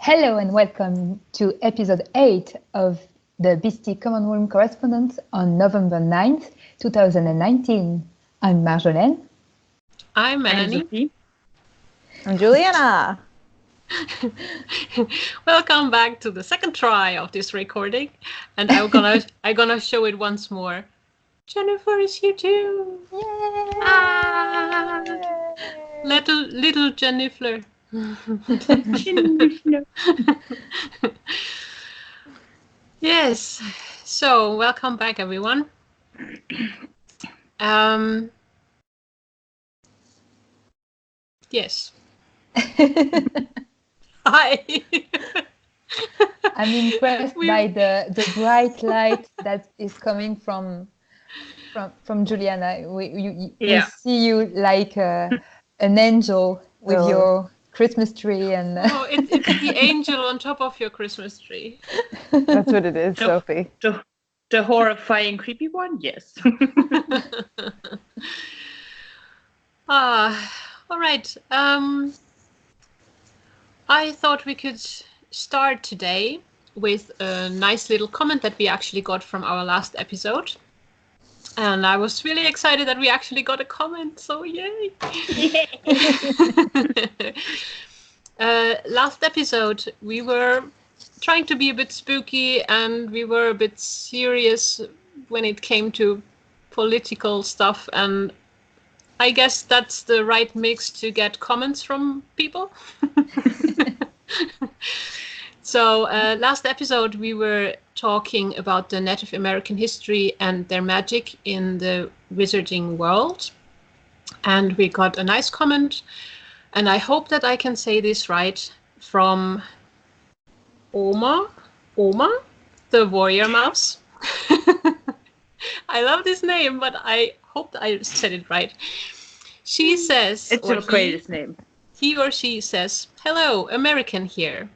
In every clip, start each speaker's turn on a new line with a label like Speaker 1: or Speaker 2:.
Speaker 1: Hello and welcome to episode 8 of the Beasty Common Room Correspondence on November 9th, 2019. I'm Marjolaine.
Speaker 2: I'm Melanie.
Speaker 3: I'm Sophie.
Speaker 4: I'm Juliana.
Speaker 2: Welcome back to the second try of this recording, and I'm gonna show it once more. Jenniffler is here too.
Speaker 1: Yay!
Speaker 2: Ah, little Jenniffler. Yes. So welcome back, everyone. Yes. Hi.
Speaker 1: I'm impressed by the bright light that is coming from Juliana. We see you like an angel with your Christmas tree and.
Speaker 2: Oh, it's the angel on top of your Christmas tree.
Speaker 4: That's what it is, Sophie.
Speaker 3: The horrifying, creepy one, yes.
Speaker 2: All right. I thought we could start today with a nice little comment that we actually got from our last episode. And I was really excited that we actually got a comment, so yay! Last episode, we were trying to be a bit spooky and we were a bit serious when it came to political stuff, and I guess that's the right mix to get comments from people. So last episode we were talking about the Native American history and their magic in the wizarding world, and we got a nice comment, and I hope that I can say this right, from Oma, the warrior mouse. I love this name, but I hope I said it right. She says,
Speaker 3: it's the greatest name.
Speaker 2: He or she says, "Hello, American here.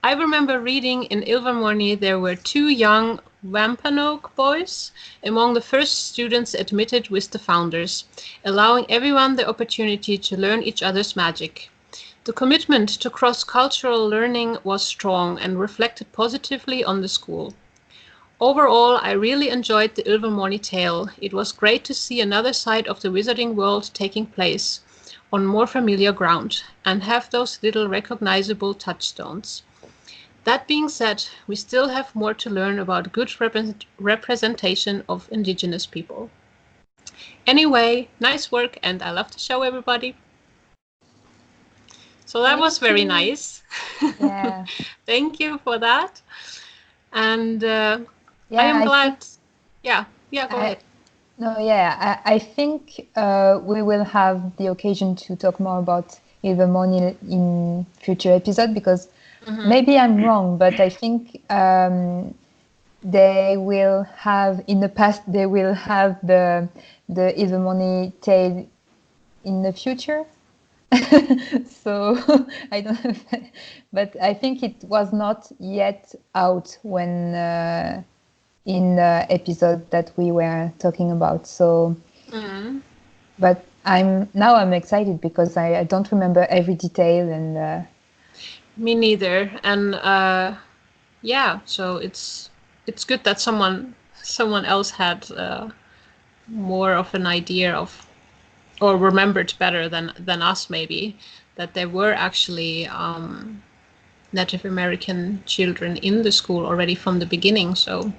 Speaker 2: I remember reading in Ilvermorny there were 2 young Wampanoag boys among the first students admitted with the founders, allowing everyone the opportunity to learn each other's magic. The commitment to cross-cultural learning was strong and reflected positively on the school. Overall, I really enjoyed the Ilvermorny tale. It was great to see another side of the wizarding world taking place on more familiar ground and have those little recognizable touchstones. That being said, we still have more to learn about good representation of indigenous people. Anyway, nice work, and I love the show, everybody." So that was very nice.
Speaker 1: Yeah.
Speaker 2: Thank you for that. And I am glad. Go ahead.
Speaker 1: No, yeah, I think we will have the occasion to talk more about Ilvermorny in future episode, because maybe I'm wrong, but I think they will have, in the past, they will have the Ilvermorny tale in the future. So I don't know, but I think it was not yet out when in the episode that we were talking about. So, but I'm excited because I don't remember every detail, and
Speaker 2: me neither. And so it's good that someone else had more of an idea of, or remembered better than us, maybe, that there were actually Native American children in the school already from the beginning. So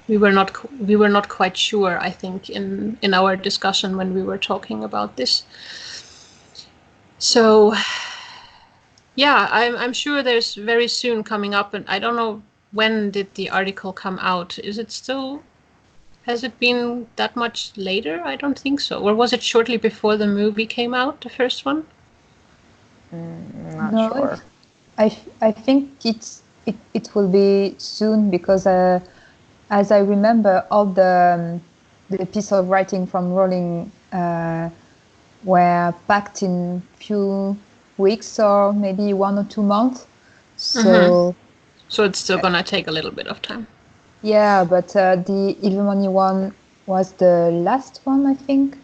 Speaker 2: we were not quite sure, I think, in our discussion when we were talking about this. So yeah, I'm sure there's very soon coming up, and I don't know, when did the article come out? Has it been that much later? I don't think so. Or was it shortly before the movie came out, the first one?
Speaker 4: Not sure.
Speaker 1: I think it will be soon, because as I remember, all the piece of writing from Rowling were packed in few weeks or maybe 1 or 2 months. So
Speaker 2: it's still gonna take a little bit of time.
Speaker 1: Yeah, but the Ilvermorny one was the last one, I think.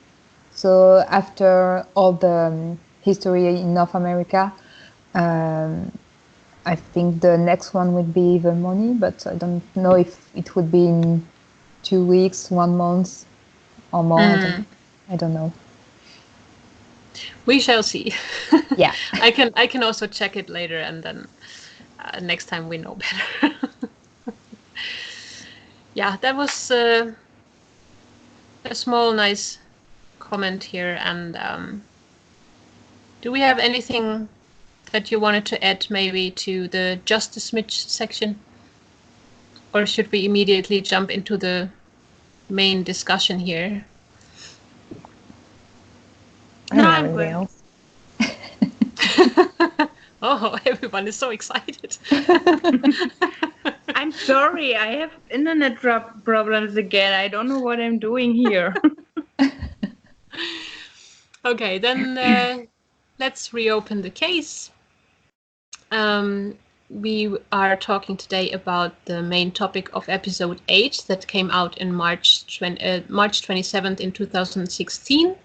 Speaker 1: So after all the history in North America, I think the next one would be Ilvermorny, but I don't know if it would be in 2 weeks, 1 month, or more. I don't know.
Speaker 2: We shall see.
Speaker 1: Yeah.
Speaker 2: I can also check it later, and then next time we know better. Yeah, that was a small, nice comment here. And do we have anything that you wanted to add maybe to the Just a Smidge section? Or should we immediately jump into the main discussion here?
Speaker 4: I don't have anything else.
Speaker 2: Oh, everyone is so excited.
Speaker 3: I'm sorry, I have internet problems again. I don't know what I'm doing here.
Speaker 2: Okay, then let's reopen the case. We are talking today about the main topic of episode 8 that came out in March 27th in 2016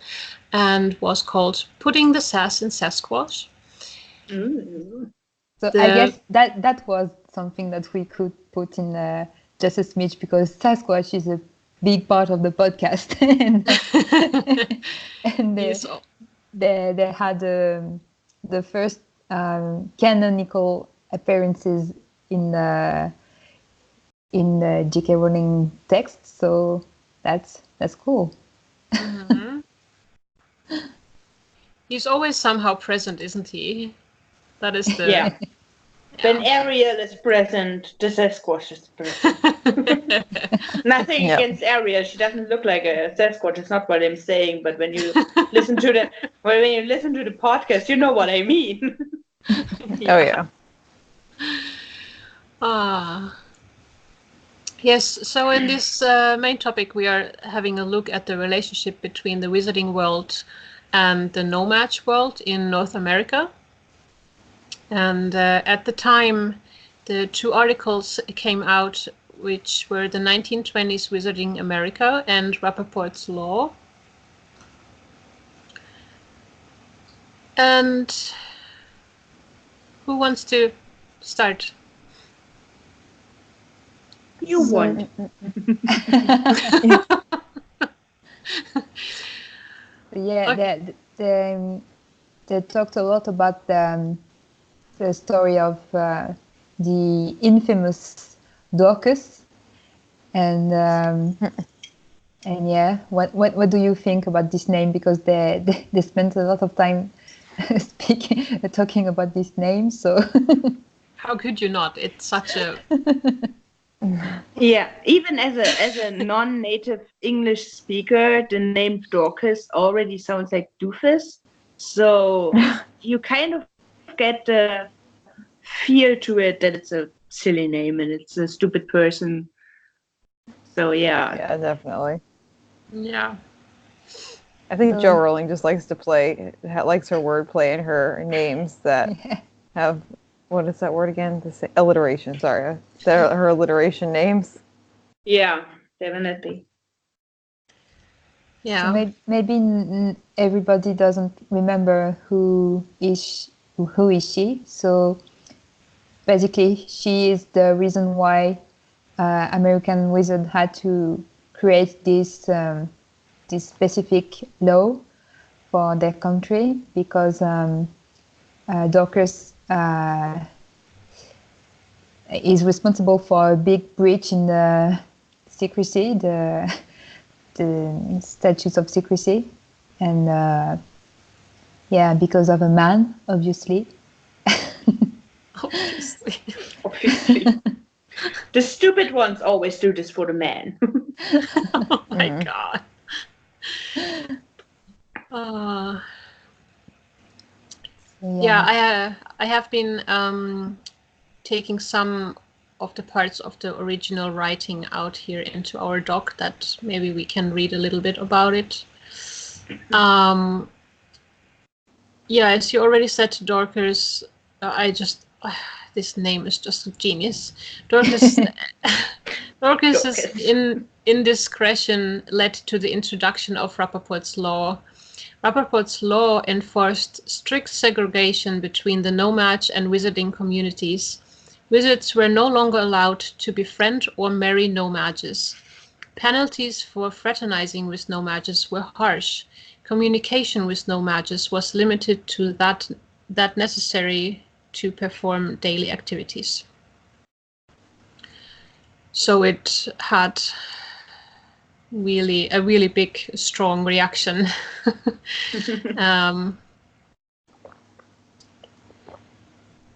Speaker 2: and was called Putting the Sass in Sasquatch.
Speaker 1: So I guess that was something that we could put in Just a Smidge, because Sasquatch is a big part of the podcast. and they had the first canonical appearances in the J.K. Rowling text, so that's cool.
Speaker 2: Mm-hmm. He's always somehow present, isn't he? That is the...
Speaker 3: Yeah. When Ariel is present, the Sasquatch is present. Nothing against Ariel. She doesn't look like a Sasquatch. It's not what I'm saying. But when you listen to the podcast, you know what I mean.
Speaker 2: Yeah. Yes. So in this main topic, we are having a look at the relationship between the Wizarding world and the No-Maj world in North America. And at the time, the 2 articles came out, which were the 1920s Wizarding America and Rappaport's Law. And who wants to start?
Speaker 3: You want.
Speaker 1: Yeah, okay. They talked a lot about the story of the infamous Dorcus, and yeah, what do you think about this name? Because they spent a lot of time talking about this name. So
Speaker 2: how could you not? It's such a
Speaker 3: yeah. Even as a non-native English speaker, the name Dorcas already sounds like doofus. So you kind of get the feel to it that it's a silly name and it's a stupid person. So yeah.
Speaker 4: Yeah, definitely.
Speaker 2: Yeah.
Speaker 4: I think Jo Rowling just likes to likes her wordplay and her names that have, what is that word again? Alliteration, sorry. They're her alliteration names.
Speaker 3: Yeah, definitely.
Speaker 2: Yeah.
Speaker 1: So maybe everybody doesn't remember who is she. So basically, she is the reason why American Wizard had to create this specific law for their country, because Dorcas is responsible for a big breach in the secrecy, the statutes of secrecy, and because of a man, obviously.
Speaker 2: Obviously.
Speaker 3: The stupid ones always do this for the man.
Speaker 2: Oh my god. Yeah, I have been taking some of the parts of the original writing out here into our doc, that maybe we can read a little bit about it. Yeah, as you already said, Dorcas, this name is just a genius. Dorcas' indiscretion led to the introduction of Rappaport's Law, Rappaport's law enforced strict segregation between the No-Maj and wizarding communities. Wizards were no longer allowed to befriend or marry No-Mages. Penalties for fraternizing with No-Mages were harsh. Communication with No-Mages was limited to that necessary to perform daily activities. So it had a really big, strong reaction.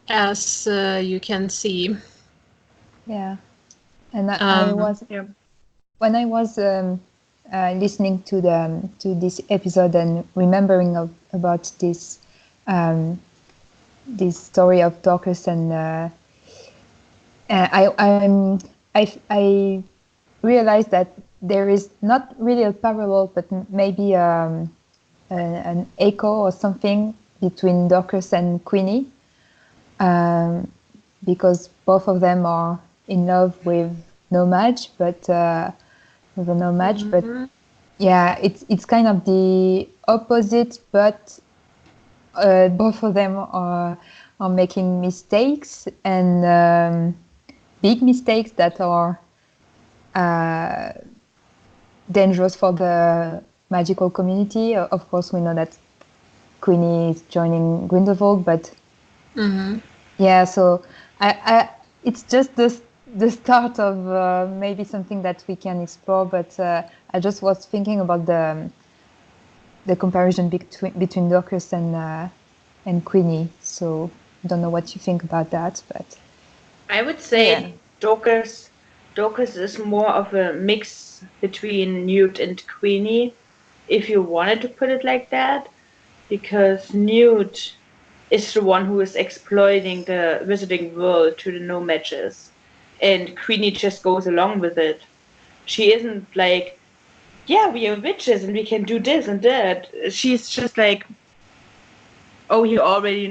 Speaker 2: As you can see.
Speaker 1: Yeah, and I was when I was listening to this episode and remembering about this this story of Dorcas, and I realized that there is not really a parallel, but maybe an echo or something between Dorcas and Queenie, because both of them are in love with No-Maj, but with a No-Maj, but yeah, it's kind of the opposite, but both of them are making mistakes, and big mistakes that are dangerous for the magical community. Of course, we know that Queenie is joining Grindelwald, but yeah, so I it's just the start of maybe something that we can explore. But I just was thinking about the comparison between Dorcas and Queenie. So I don't know what you think about that, but
Speaker 3: I would say Dorcas is more of a mix between Newt and Queenie, if you wanted to put it like that, because Newt is the one who is exploiting the wizarding world to the No-Mages, and Queenie just goes along with it. She isn't like, yeah, we are witches and we can do this and that. She's just like, oh, he already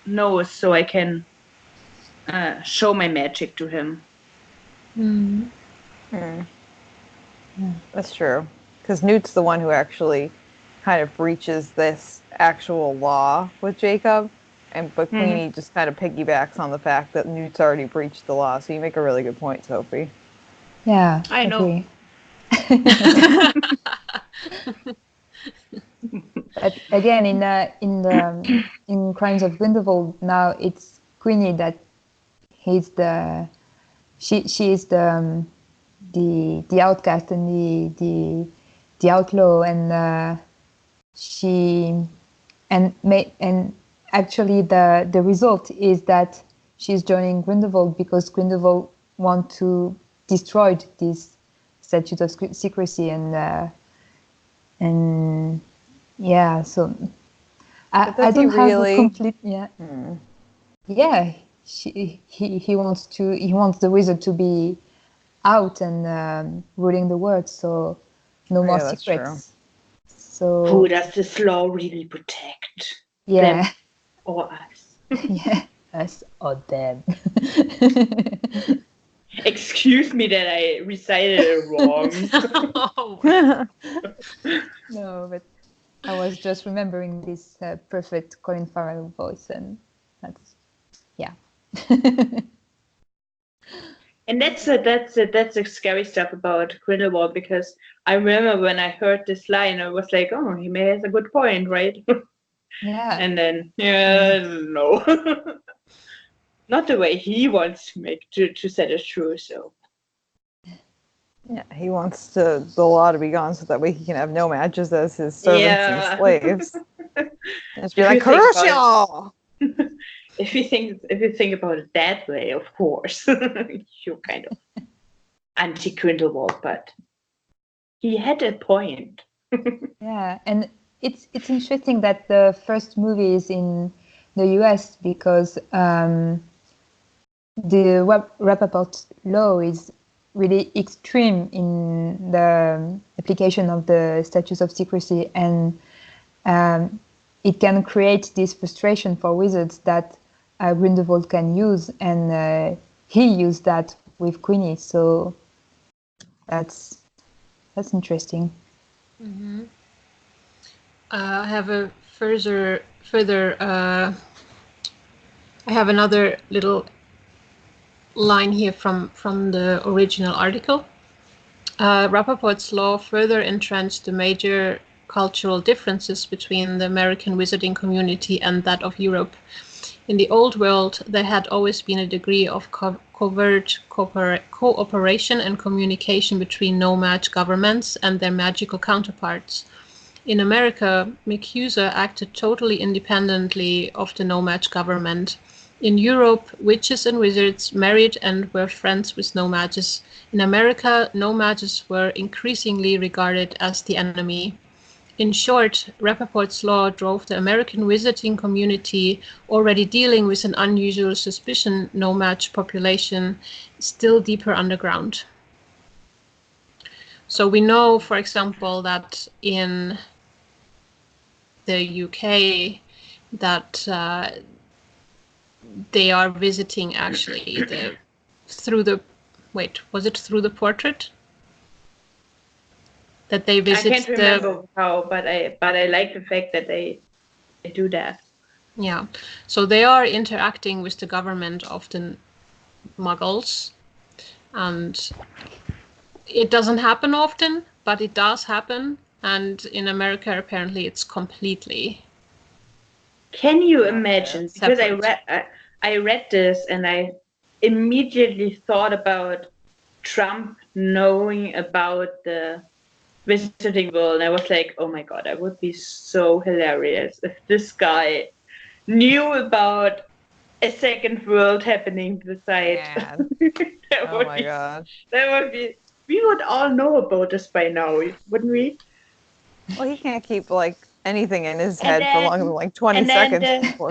Speaker 3: knows, so I can show my magic to him.
Speaker 4: That's true. Because Newt's the one who actually kind of breaches this actual law with Jacob, but Queenie just kind of piggybacks on the fact that Newt's already breached the law. So you make a really good point, Sophie.
Speaker 1: yeah,
Speaker 2: I know.
Speaker 1: But again, in Crimes of Grindelwald, now it's Queenie that she is the outcast and the outlaw, and actually the result is that she's joining Grindelwald because Grindelwald want to destroy this statute of secrecy, and yeah, so I don't have a complete he wants the wizard to be out and ruling the world, so no more secrets. True. So
Speaker 3: who does this law really protect?
Speaker 1: Yeah.
Speaker 3: Them or us?
Speaker 1: Yeah, us or them.
Speaker 3: Excuse me that I recited it wrong.
Speaker 1: No, but I was just remembering this perfect Colin Farrell voice, and that's
Speaker 3: And that's the scary stuff about Grindelwald, because I remember when I heard this line, I was like, oh, he may has a good point, right?
Speaker 1: Yeah.
Speaker 3: And then no. Not the way he wants to set it through, so.
Speaker 4: Yeah, he wants the law to be gone so that way he can have No-Majes as his servants and slaves. Just be like, curse y'all!
Speaker 3: If you think about it that way, of course, you're kind of anti-Grindelwald, but he had a point.
Speaker 1: Yeah, and it's interesting that the first movie is in the US because the Rappaport law is really extreme in the application of the statutes of secrecy, and it can create this frustration for wizards that Grindelwald can use, and he used that with Queenie. So that's interesting.
Speaker 2: Mm-hmm. I have a further. I have another little line here from the original article. Rappaport's law further entrenched the major cultural differences between the American wizarding community and that of Europe. In the Old World, there had always been a degree of covert cooperation and communication between No-Maj governments and their magical counterparts. In America, MACUSA acted totally independently of the No-Maj government. In Europe, witches and wizards married and were friends with No-Mages. In America, No-Mages were increasingly regarded as the enemy. In short, Rappaport's law drove the American wizarding community, already dealing with an unusual suspicion No-Maj population, still deeper underground. So we know, for example, that in the UK, that they are visiting actually through the portrait? That they visit.
Speaker 3: I can't remember how, but I like the fact that they do that.
Speaker 2: Yeah, so they are interacting with the government of the Muggles, and it doesn't happen often, but it does happen. And in America, apparently, it's completely.
Speaker 3: Can you imagine? Because
Speaker 2: separate.
Speaker 3: I read this and I immediately thought about Trump knowing about the Wizarding World, and I was like, oh my god, that would be so hilarious if this guy knew about a second world happening beside.
Speaker 4: Yeah.
Speaker 3: God. That would be. We would all know about this by now, wouldn't we?
Speaker 4: Well, he can't keep like anything in his head for longer than like 20 seconds before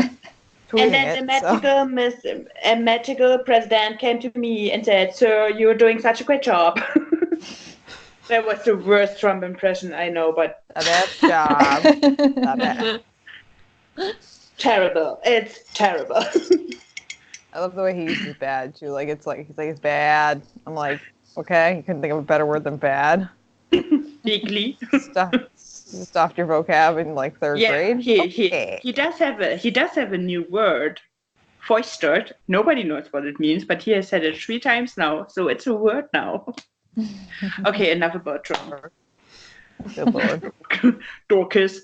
Speaker 4: tweeting
Speaker 3: and then the magical president came to me and said, "Sir, you're doing such a great job." That was the worst Trump impression I know, but
Speaker 4: bad job.
Speaker 3: Terrible. It's terrible.
Speaker 4: I love the way he uses bad too. Like he's like it's bad. I'm like, okay, you couldn't think of a better word than bad.
Speaker 3: Legally.
Speaker 4: Stopped your vocab in like third grade.
Speaker 3: He does have a new word, foistered. Nobody knows what it means, but he has said it 3 times now, so it's a word now. Okay, enough about Trump.
Speaker 4: Good Lord.
Speaker 3: Dorcas.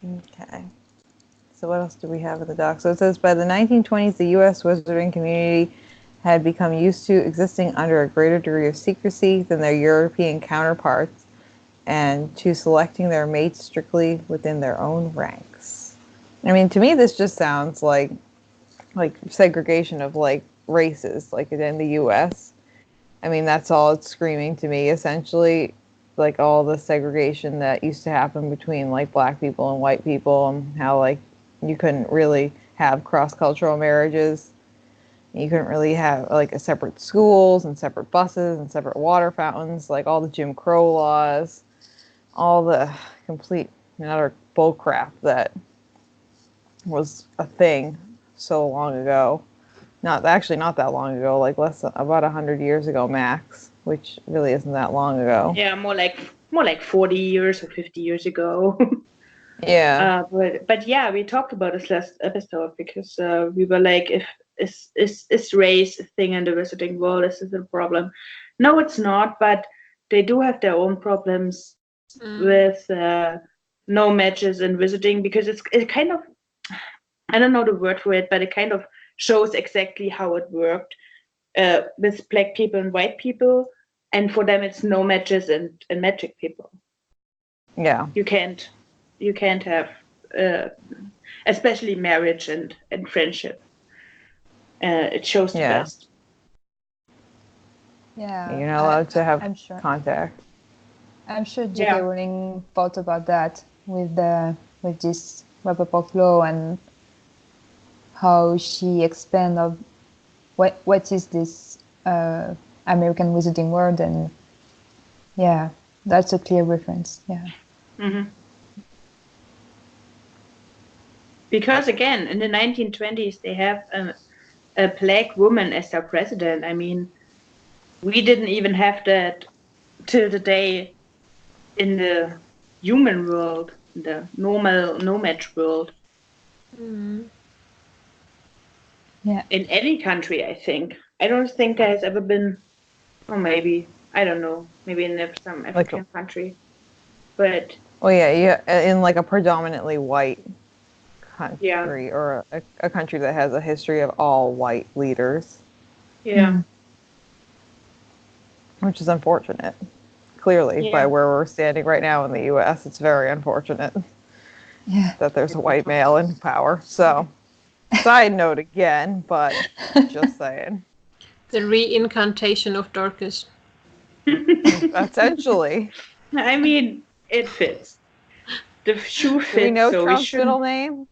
Speaker 4: Okay. So what else do we have in the doc? So it says, by the 1920s, the U.S. wizarding community had become used to existing under a greater degree of secrecy than their European counterparts and to selecting their mates strictly within their own ranks. I mean, to me, this just sounds like segregation of like races, like in the U.S. I mean, that's all it's screaming to me, essentially, like all the segregation that used to happen between like black people and white people, and how like you couldn't really have cross-cultural marriages. You couldn't really have like a separate schools and separate buses and separate water fountains, like all the Jim Crow laws, all the complete and utter bullcrap that was a thing so long ago. Not that long ago, like about 100 years ago max, which really isn't that long ago.
Speaker 3: Yeah, more like 40 years or 50 years ago.
Speaker 4: Yeah.
Speaker 3: But yeah, we talked about this last episode because we were like, is race a thing in the wizarding world? Is this a problem? No, it's not, but they do have their own problems with No-Majes and wizarding, because it kind of, I don't know the word for it, but it kind of shows exactly how it worked with black people and white people, and for them it's No-Majes and magic people.
Speaker 4: Yeah.
Speaker 3: You can't have especially marriage and friendship. It shows the best.
Speaker 1: Yeah.
Speaker 4: You're not allowed to have contact.
Speaker 1: I'm sure J.K. Rowling thought about that with this Rappaport law and how she expand of what is this American wizarding world, and yeah, that's a clear reference. Yeah.
Speaker 3: Mm-hmm. Because again, in the 1920s, they have a black woman as their president. I mean, We didn't even have that till today in the human world, the normal No-Maj world.
Speaker 1: Yeah.
Speaker 3: In any country, I think. I don't think there has ever been, or maybe, I don't know, maybe in some African country. But
Speaker 4: well, yeah, in like a predominantly white country,
Speaker 3: Yeah.
Speaker 4: or a country that has a history of all white leaders,
Speaker 3: yeah,
Speaker 4: which is unfortunate. Clearly,
Speaker 3: Yeah.
Speaker 4: by where we're standing right now in the U.S., it's very unfortunate
Speaker 1: Yeah.
Speaker 4: that there's a white male in power. So, side note again, but just saying.
Speaker 2: The reincarnation of Dorcas.
Speaker 4: Essentially.
Speaker 3: I mean, it fits. The shoe fits.
Speaker 4: Do we know
Speaker 3: so
Speaker 4: Trump's
Speaker 3: we
Speaker 4: middle name?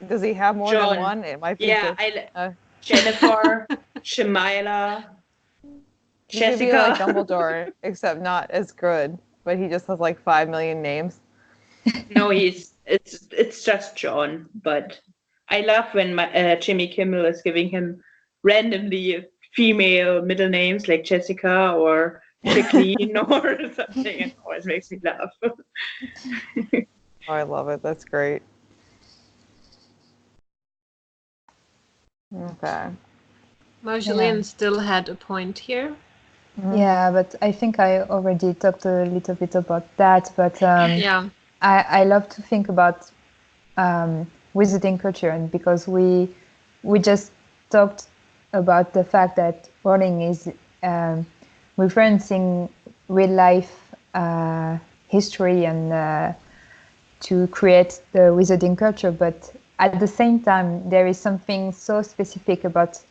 Speaker 4: Does he have more
Speaker 3: John.
Speaker 4: than one? It might be
Speaker 3: Yeah,
Speaker 4: just,
Speaker 3: Jennifer, Shamila,
Speaker 4: he could be
Speaker 3: Jessica.
Speaker 4: like Dumbledore, except not as good. But he just has like 5 million names.
Speaker 3: No, it's just John. But I love when Jimmy Kimmel is giving him randomly female middle names like Jessica or Jacqueline or something. It always makes me laugh.
Speaker 4: Oh, I love it. That's great. Okay.
Speaker 2: Marjolaine still had a point here.
Speaker 1: Yeah, but I think I already talked a little bit about that. But
Speaker 2: Yeah.
Speaker 1: I love to think about wizarding culture, and because we just talked about the fact that Rowling is referencing real life history and to create the wizarding culture, but at the same time there is something so specific about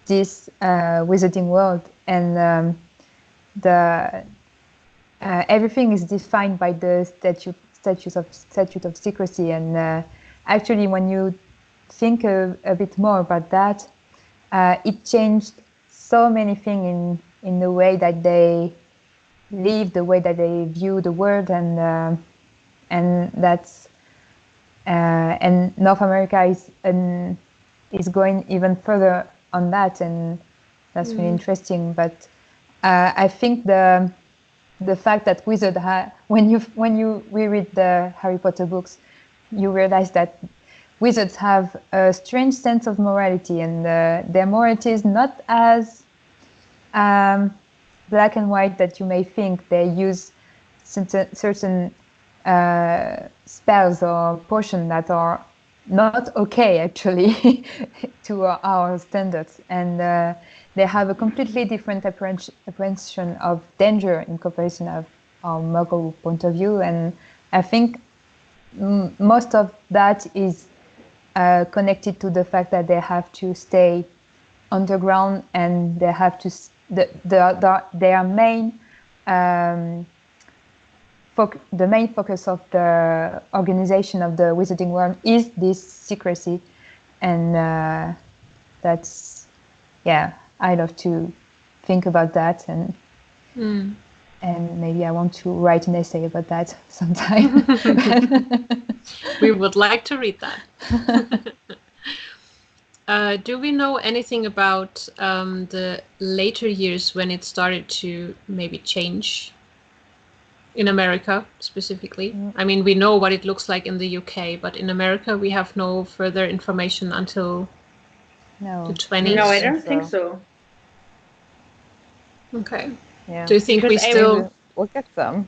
Speaker 1: this wizarding world, and everything is defined by the statute of secrecy. And actually, when you think a bit more about that, it changed so many things in the way that they live, the way that they view the world, and that's and North America is going even further on that, and that's really interesting. But I think the fact that wizard when you reread the Harry Potter books, you realize that wizards have a strange sense of morality, and their morality is not as black and white that you may think. They use certain spells or potions that are not okay actually to our standards, and they have a completely different apprehension of danger in comparison of our Muggle point of view. And I think most of that is connected to the fact that they have to stay underground, and they have to their main the main focus of the organization of the wizarding world is this secrecy, and that's I love to think about that, and maybe I want to write an essay about that sometime.
Speaker 2: We would like to read that. Do we know anything about the later years when it started to maybe change? In America, specifically. I mean, we know what it looks like in the UK, but in America, we have no further information until the 20s.
Speaker 3: No, I don't think so.
Speaker 2: Okay.
Speaker 4: Yeah.
Speaker 2: Do you think
Speaker 3: Because
Speaker 2: we still...
Speaker 4: We'll get some.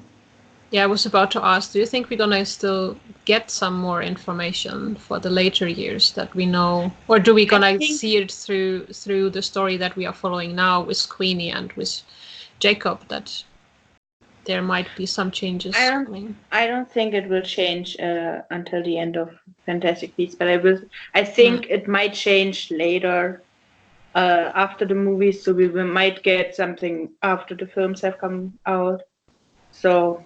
Speaker 2: Yeah, I was about to ask, do you think we're going to still get some more information for the later years that we know? Or do we going to see it through the story that we are following now with Queenie and with Jacob, that there might be some changes?
Speaker 3: I don't think it will change until the end of Fantastic Beasts, but I think it might change later after the movies, so we might get something after the films have come out. So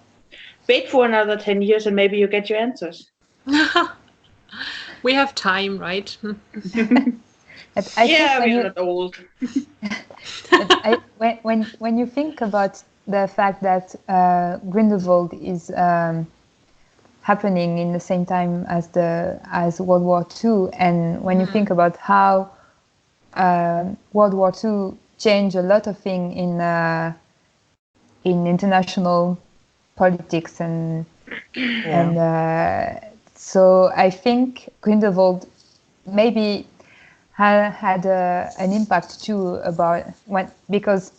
Speaker 3: wait for another 10 years and maybe you get your answers.
Speaker 2: We have time, right?
Speaker 3: We're not old.
Speaker 1: When you think about the fact that Grindelwald is happening in the same time as World War II, and when you think about how World War II change a lot of things in international politics and so I think Grindelwald maybe had an impact too about because,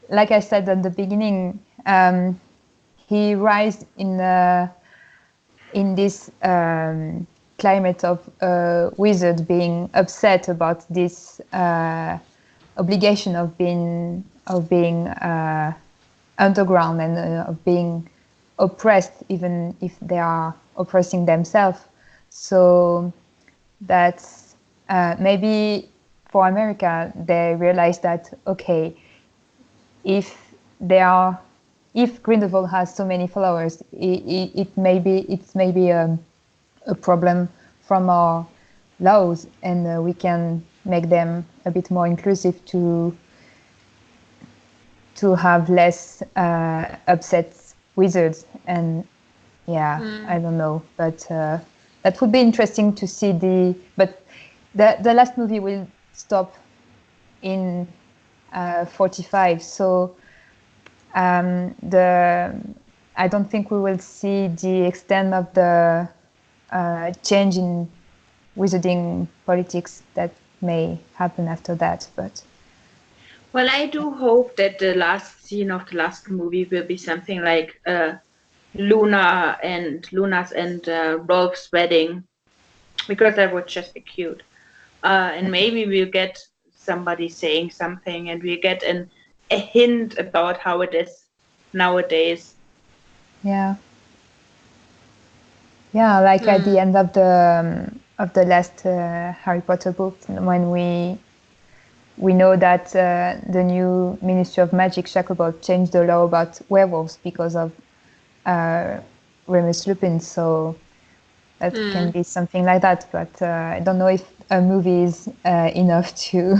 Speaker 1: like I said at the beginning, he rise in this climate of wizard being upset about this obligation of being underground and of being oppressed, even if they are oppressing themselves. So that's maybe for America, they realize that, okay, if Grindelwald has so many followers, it's maybe a problem from our laws, and we can make them a bit more inclusive to have less upset wizards. And I don't know, but that would be interesting to see. But the last movie will stop in 45, so I don't think we will see the extent of the change in wizarding politics that may happen after that. But
Speaker 3: well, I do hope that the last scene of the last movie will be something like Luna's and Rolf's wedding, because that would just be cute. And maybe we'll get somebody saying something, and we'll get a hint about how it is nowadays.
Speaker 1: Like at the end of the last Harry Potter book, when we know that the new Ministry of Magic, Shacklebolt, changed the law about werewolves because of Remus Lupin. So that can be something like that. But I don't know if a movie is enough to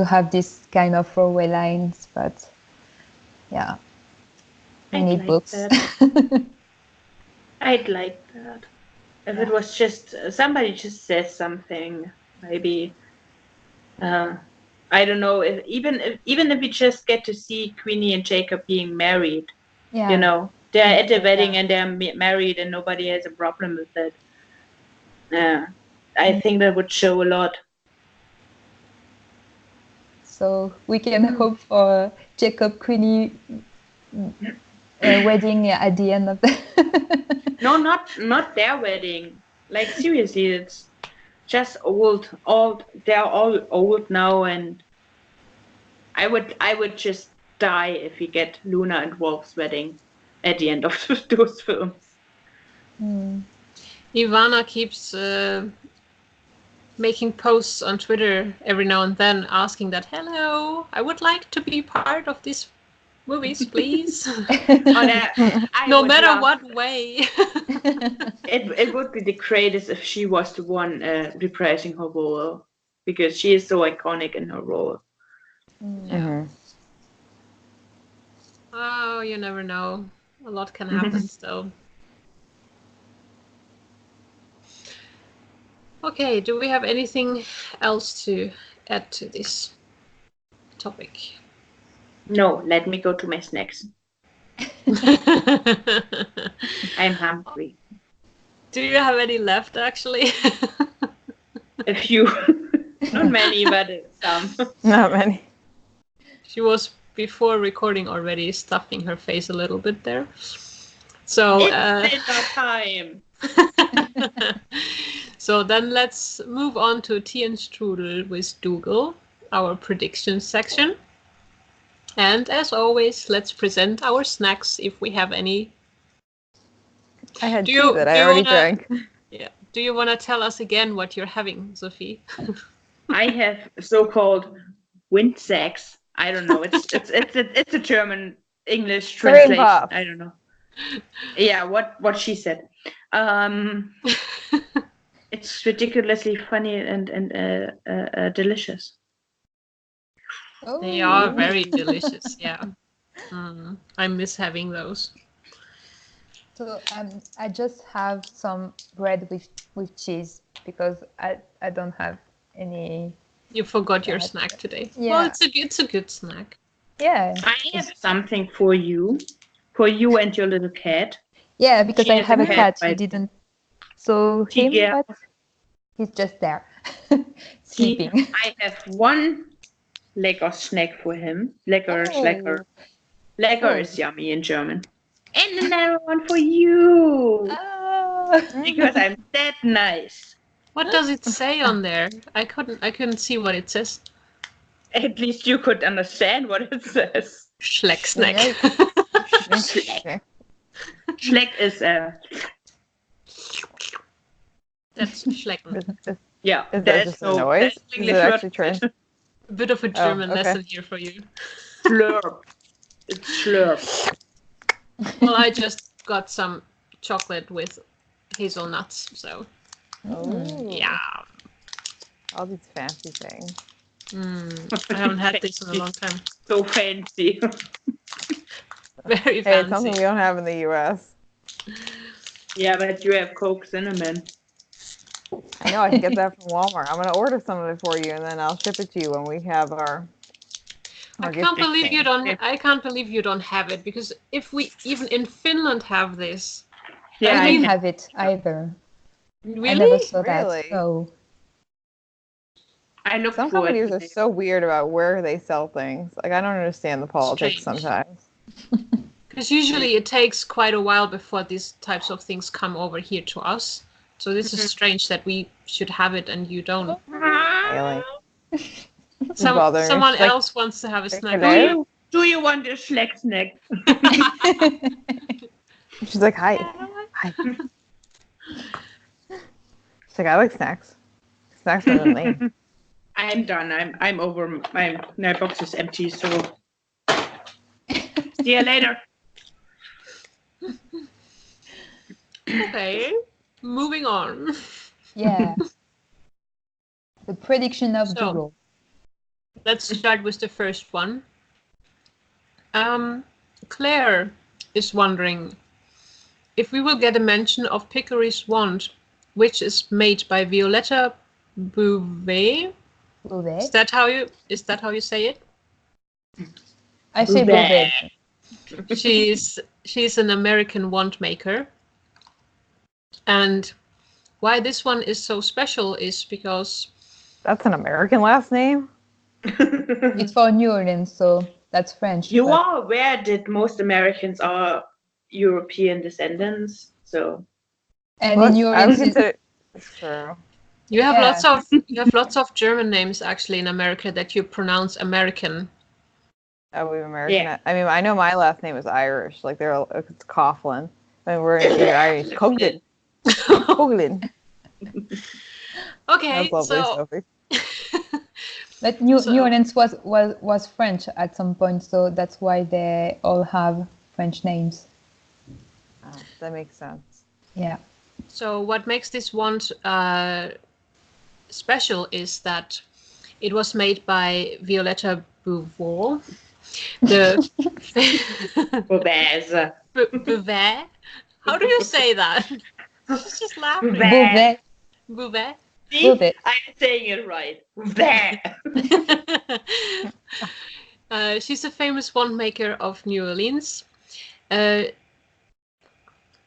Speaker 1: have this kind of throwaway lines. But we need
Speaker 3: like
Speaker 1: books.
Speaker 3: I'd like that. If it was just somebody just says something, maybe. I don't know, even if we just get to see Queenie and Jacob being married, you know, they're at the wedding and they're married and nobody has a problem with it. I think that would show a lot.
Speaker 1: So we can hope for Jacob Queenie wedding at the end of the.
Speaker 3: No, not their wedding. Like seriously, it's just old. They're all old now, and I would just die if we get Luna and Wolf's wedding at the end of those films.
Speaker 2: Ivana keeps making posts on Twitter every now and then asking that, hello, I would like to be part of these movies, please. No matter what way.
Speaker 3: It would be the greatest if she was the one reprising her role, because she is so iconic in her role.
Speaker 2: Oh, you never know. A lot can happen still. Okay, do we have anything else to add to this topic?
Speaker 3: No, let me go to my snacks. I'm hungry.
Speaker 2: Do you have any left, actually?
Speaker 3: A few. Not many, but some.
Speaker 4: Not many.
Speaker 2: She was, before recording already, stuffing her face a little bit there. So
Speaker 3: it's dinner time.
Speaker 2: So then let's move on to Tea and Strudel with Dougal, our prediction section. And as always, let's present our snacks if we have any.
Speaker 4: I had tea that I already drank.
Speaker 2: Yeah. Do you want to tell us again what you're having, Sophie?
Speaker 3: I have so-called wind sacks. I don't know. It's a German English translation. I don't know. Yeah, what she said. It's ridiculously funny and delicious.
Speaker 1: Oh.
Speaker 2: They are very delicious. Yeah. I miss having those.
Speaker 1: So I just have some bread with cheese because I don't have any
Speaker 2: You forgot your snack today.
Speaker 1: Yeah.
Speaker 2: Well, it's a good snack.
Speaker 1: Yeah.
Speaker 3: I have something for you and your little cat.
Speaker 1: Yeah, because
Speaker 3: She
Speaker 1: I
Speaker 3: has
Speaker 1: have
Speaker 3: a
Speaker 1: a
Speaker 3: cat,
Speaker 1: cat. You
Speaker 3: but-
Speaker 1: didn't saw him,
Speaker 3: Yeah.
Speaker 1: but he's just there, sleeping.
Speaker 3: I have one lecker snack for him. Lecker,
Speaker 1: Oh.
Speaker 3: lecker. Lecker
Speaker 1: Oh.
Speaker 3: is yummy in German. And another one for you.
Speaker 1: Ah.
Speaker 3: Because I'm that nice.
Speaker 2: What does it say on there? I couldn't see what it says.
Speaker 3: At least you could understand what it says.
Speaker 2: Schleck snack.
Speaker 3: Schleck. Schleck is
Speaker 2: That's schlecken.
Speaker 3: yeah.
Speaker 4: Is that
Speaker 3: there's
Speaker 4: just
Speaker 3: no
Speaker 4: a noise?
Speaker 3: there's
Speaker 4: Is
Speaker 3: English
Speaker 4: it
Speaker 3: word
Speaker 4: actually trans?
Speaker 2: A bit of a German
Speaker 4: okay.
Speaker 2: lesson here for you.
Speaker 3: Slurp. It's slurp.
Speaker 2: Well, I just got some chocolate with hazelnuts, so
Speaker 4: Oh,
Speaker 2: yeah.
Speaker 4: all these fancy things.
Speaker 2: I haven't had this in a long time.
Speaker 3: So fancy.
Speaker 2: Very
Speaker 4: Hey, it's something
Speaker 2: fancy.
Speaker 4: we don't have in the U.S.
Speaker 3: Yeah, but you have Coke cinnamon.
Speaker 4: I know, I can get that from Walmart. I'm gonna order some of it for you, and then I'll ship it to you when we have our
Speaker 2: I
Speaker 4: gift
Speaker 2: can't believe you
Speaker 4: exchange.
Speaker 2: don't. I can't believe you don't have it, because if we even in Finland have this,
Speaker 3: Yeah,
Speaker 1: I
Speaker 3: I
Speaker 1: didn't
Speaker 3: have
Speaker 1: have it either. I never
Speaker 2: really?
Speaker 1: saw
Speaker 4: Really?
Speaker 1: that. No.
Speaker 3: I looked
Speaker 4: Some
Speaker 3: for
Speaker 4: companies are
Speaker 3: it.
Speaker 4: so weird about where they sell things. Like, I don't understand the politics
Speaker 2: Strange.
Speaker 4: sometimes.
Speaker 2: Because usually it takes quite a while before these types of things come over here to us. So this is strange that we should have it and you don't.
Speaker 4: Alien. It's bothering me.
Speaker 2: Someone
Speaker 4: She's like,
Speaker 2: else wants to have a snack.
Speaker 4: hello?
Speaker 3: Do you want a Schleck snack?
Speaker 4: She's like, hi. Hi. She's like, I like snacks. Snacks are the name.
Speaker 3: I'm done. I'm over. My box is empty. So see you later.
Speaker 2: Okay, moving on.
Speaker 1: Yeah. The prediction of
Speaker 2: So-
Speaker 1: Google.
Speaker 2: Let's start with the first one. Claire is wondering if we will get a mention of Piccory's wand, which is made by Violetta Beauvais.
Speaker 1: Beauvais.
Speaker 2: Is that how you say it?
Speaker 1: I say
Speaker 3: Beauvais.
Speaker 1: Beauvais.
Speaker 2: She's an American wand maker. And why this one is so special is because
Speaker 4: That's an American last name?
Speaker 1: It's for New Orleans, so that's French.
Speaker 3: You
Speaker 1: but-
Speaker 3: are aware that most Americans are European descendants. So
Speaker 1: And
Speaker 4: What?
Speaker 1: in New
Speaker 4: I would
Speaker 1: Orleans,
Speaker 4: consider... It's true.
Speaker 2: you have
Speaker 1: Yeah.
Speaker 2: lots of German names actually in America that you pronounce American.
Speaker 4: Oh, we've American.
Speaker 3: Yeah.
Speaker 4: I mean, I know my last name is Irish. Like, it's Coughlin. I mean, we're in Irish. Coughlin. Coughlin.
Speaker 2: Okay,
Speaker 4: That's lovely,
Speaker 2: so
Speaker 4: Sophie.
Speaker 1: but New
Speaker 2: So-
Speaker 1: Orleans was French at some point, so that's why they all have French names.
Speaker 4: Oh, that makes sense.
Speaker 1: Yeah.
Speaker 2: So what makes this wand special is that it was made by Violetta Beauvais, the
Speaker 3: Beauvais.
Speaker 2: Beauvais. How do you say that? She's just laughing.
Speaker 3: Beauvais.
Speaker 1: Beauvais.
Speaker 2: Beauvais.
Speaker 3: See,
Speaker 1: Beauvais.
Speaker 3: I'm saying it right. Beauvais.
Speaker 2: She's a famous wand maker of New Orleans.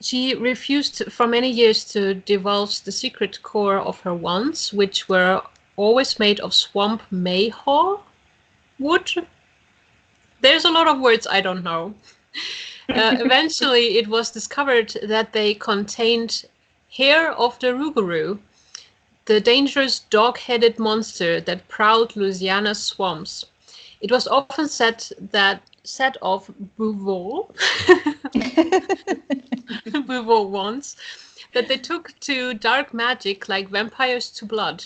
Speaker 2: She refused for many years to divulge the secret core of her wands, which were always made of swamp mayhaw wood. There's a lot of words I don't know. Eventually, it was discovered that they contained hair of the rougarou, the dangerous dog-headed monster that prowled Louisiana's swamps. It was often said of Beauvais, Beauvais wands, that they took to dark magic like vampires to blood.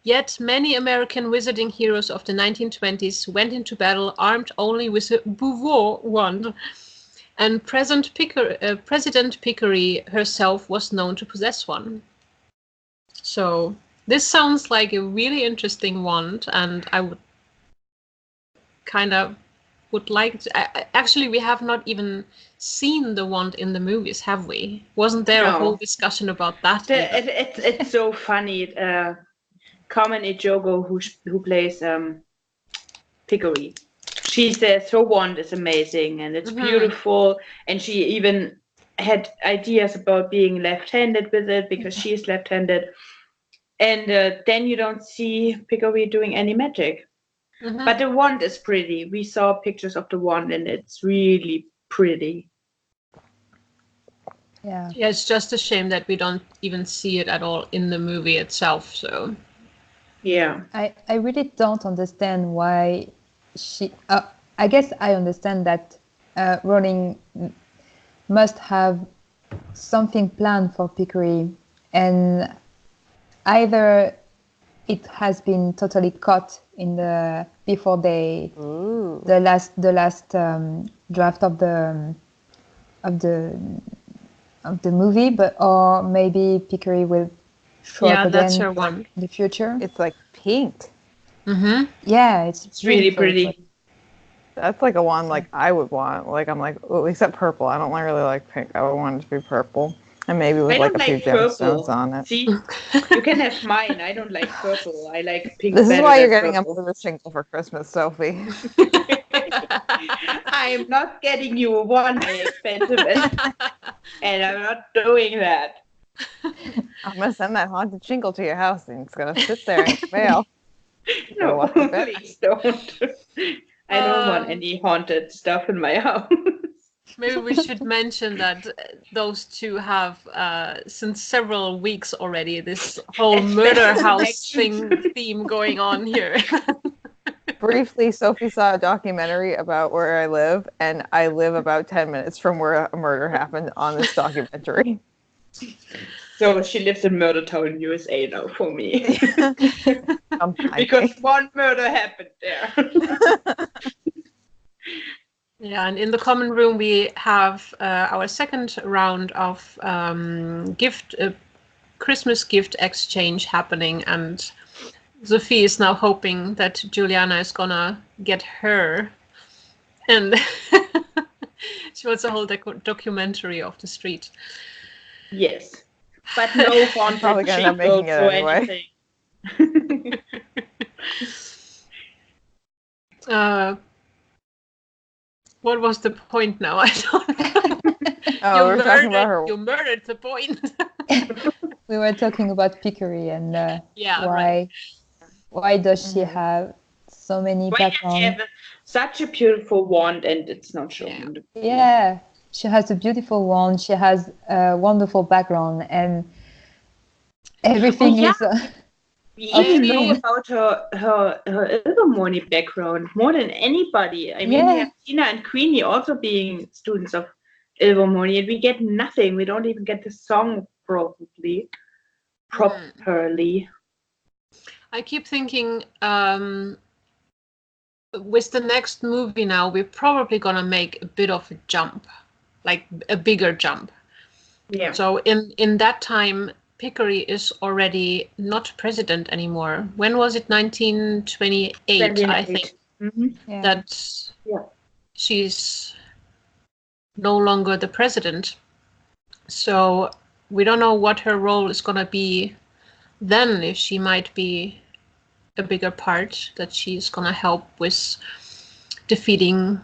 Speaker 2: Yet many American wizarding heroes of the 1920s went into battle armed only with a Beauvais wand, and President Piccory herself was known to possess one. So this sounds like a really interesting wand, and I would like to. Actually, we have not even seen the wand in the movies, have we? Wasn't there a
Speaker 3: No.
Speaker 2: whole discussion about that? either?
Speaker 3: It's so funny. Carmen Ejogo, who plays Pickery. She says her wand is amazing and it's beautiful, and she even had ideas about being left-handed with it because she's left-handed. And then you don't see Pickery doing any magic. But the wand is pretty. We saw pictures of the wand and it's really pretty.
Speaker 1: Yeah.
Speaker 2: Yeah, it's just a shame that we don't even see it at all in the movie itself. So
Speaker 3: Yeah.
Speaker 1: I really don't understand why she. I guess I understand that Rowling must have something planned for Pickery, and either it has been totally cut in the before the last draft of the movie, but or maybe Pickery will show up again
Speaker 2: that's her one.
Speaker 1: in the future.
Speaker 4: It's like pink.
Speaker 1: Yeah, it's
Speaker 3: really
Speaker 1: beautiful,
Speaker 3: pretty.
Speaker 1: but-
Speaker 4: That's like a wand like I would want. Like I'm like, oh, except purple. I don't really like pink. I would want it to be purple. And maybe with
Speaker 3: I
Speaker 4: like
Speaker 3: don't
Speaker 4: a few
Speaker 3: like purple.
Speaker 4: gemstones on it.
Speaker 3: See, you can have mine. I don't like purple. I like pink.
Speaker 4: This is
Speaker 3: better
Speaker 4: why you're
Speaker 3: than
Speaker 4: getting a
Speaker 3: purple.
Speaker 4: mother shingle for Christmas, Sophie.
Speaker 3: I'm not getting you one expensive, and I'm not doing that.
Speaker 4: I'm gonna send that haunted shingle to your house, and it's gonna sit there in the mail.
Speaker 3: No,
Speaker 4: watch it back.
Speaker 3: please don't. I don't want any haunted stuff in my house.
Speaker 2: Maybe we should mention that those two have, since several weeks already, this whole murder house theme going on here.
Speaker 4: Briefly, Sophie saw a documentary about where I live, and I live about 10 minutes from where a murder happened on this documentary.
Speaker 3: So she lives in Murder Town, USA now for me.
Speaker 4: Because
Speaker 3: Because one murder happened there.
Speaker 2: Yeah, and in the common room we have our second round of Christmas gift exchange happening, and Sophie is now hoping that Juliana is gonna get her, and she wants a whole documentary of the street.
Speaker 3: Yes, but no haunted
Speaker 4: probably gonna end up making it
Speaker 3: or
Speaker 4: anyway.
Speaker 3: anything.
Speaker 2: What was the point now? I don't know.
Speaker 4: Oh, we're talking about her.
Speaker 2: You murdered the point.
Speaker 1: We were talking about Pickery and
Speaker 2: Yeah,
Speaker 1: why
Speaker 2: right.
Speaker 1: why does she have so many
Speaker 3: Why does she
Speaker 1: backgrounds?
Speaker 3: have such a beautiful wand and it's not shown?
Speaker 2: Yeah.
Speaker 3: in the-
Speaker 1: Yeah, she has a beautiful wand. She has a wonderful background, and everything
Speaker 3: Oh, yeah.
Speaker 1: is.
Speaker 3: We even know
Speaker 1: Amazing.
Speaker 3: about her Ilvermorny background more than anybody. I mean, we
Speaker 1: Yeah.
Speaker 3: have Tina and Queenie also being students of Ilvermorny, and we get nothing. We don't even get the song properly.
Speaker 2: I keep thinking, with the next movie now, we're probably gonna make a bit of a jump, like a bigger jump.
Speaker 3: Yeah.
Speaker 2: So in that time, Pickery is already not president anymore. When was it? 1928, I think.
Speaker 3: Mm-hmm.
Speaker 1: Yeah.
Speaker 2: That
Speaker 3: Yeah.
Speaker 2: she's no longer the president. So we don't know what her role is gonna be then, if she might be a bigger part, that she's gonna help with defeating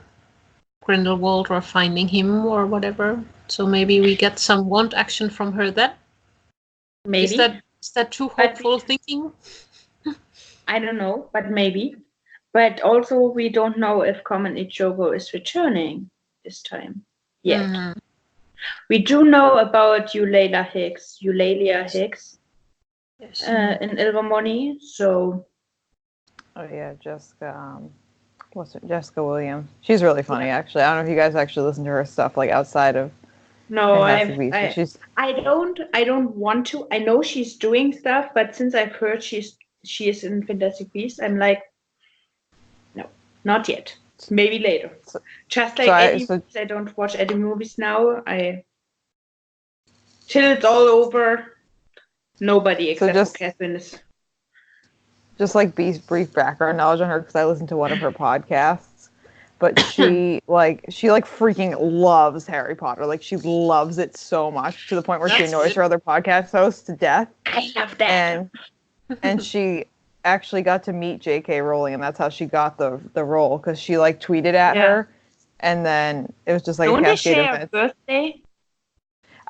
Speaker 2: Grindelwald or finding him or whatever. So maybe we get some wand action from her then.
Speaker 3: Maybe.
Speaker 2: Is that too hopeful thinking?
Speaker 3: I don't know, but maybe. But also, we don't know if Common Ichogo is returning this time yet.
Speaker 2: Mhm.
Speaker 3: We do know about Eulalia Hicks
Speaker 2: Yes.
Speaker 3: in Ilvermorny. So
Speaker 4: Oh yeah, Jessica. What's it? Jessica Williams. She's really funny, actually. I don't know if you guys actually listen to her stuff, like outside of.
Speaker 3: no,
Speaker 4: Fantastic Beasts, but she's.
Speaker 3: I don't want to. I know she's doing stuff, but since I've heard she is in Fantastic Beasts, I'm like, no, not yet. Maybe later. Just like Eddie movies, I don't watch Eddie movies now. Till it's all over, nobody except for Catherine is.
Speaker 4: Just like brief background knowledge on her, because I listened to one of her podcasts, but she freaking loves Harry Potter. Like, she loves it so much to the point where she annoys her other podcast hosts to death.
Speaker 3: I love that.
Speaker 4: And she actually got to meet J.K. Rowling, and that's how she got the role, because she like tweeted at her, and then it was just like
Speaker 3: Don't
Speaker 4: a
Speaker 3: they
Speaker 4: cascade
Speaker 3: share a
Speaker 4: event.
Speaker 3: birthday?